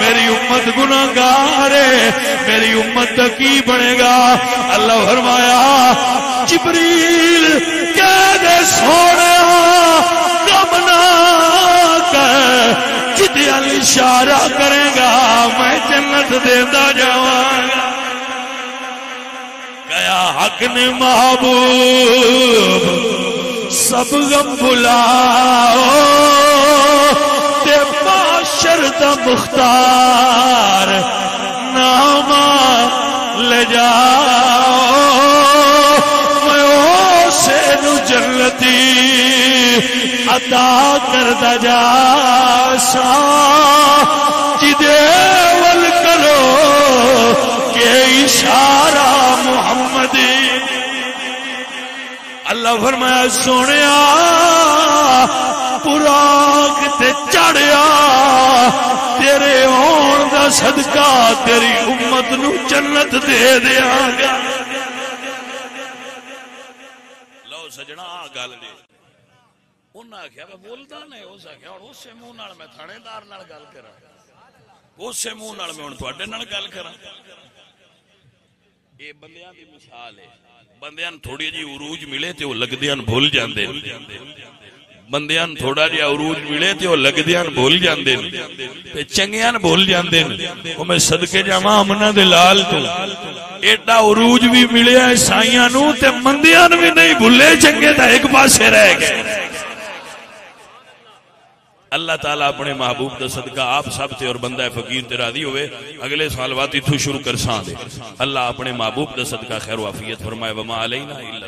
میری امت گناہگار ہے میری امت دا کی بنے گا اللہ فرمایا جبریل کہہ دے سونے غم نہ کر جدیال اشارہ کرے گا میں جنت دیندا جاواں گا گیا حق نے محبوب سب غم بلاؤ تے معاشر دا مختار نامہ لے جاؤ میں اسے نو جنتی عطا کردہ جا سا جدے ول کرو کہ اشارہ محمد اللہ فرمایا سونیا براق تے چڑھیا تیرے ہون دا صدقہ تیری امت نو جنت دے دیا گا لو سجنا گل جی انہاں آخیا میں بولدا نہیں اس آخیا ہن اسے منہ نال میں تھانے دار نال گل کراں اسے منہ نال میں ہن تواڈے نال گل کراں یہ بندیاں دی مثال ہے بندیاں تھوڑی جی عروج ملے تے وہ لگدیاں بھول جاندے بندیاں تھوڑا جی عروج ملے تے وہ لگدیاں بھول جاندے تے چنگیاں بھول جاندے او میں صدقے جاواں امنا دے لال تو ایڈا عروج بھی ملیا عیسائیاں نو تے مندیاں بھی نہیں بھولے چنگے تے ایک پاسے رہ گئے اللہ تعالیٰ اپنے محبوب دا صدقہ آپ سب تے اور بندہ فقیر تے راضی ہوئے اگلے سال واتی تو شروع کر سان دے اللہ اپنے محبوب دا صدقہ خیر و عافیت فرمائے وما علینا الا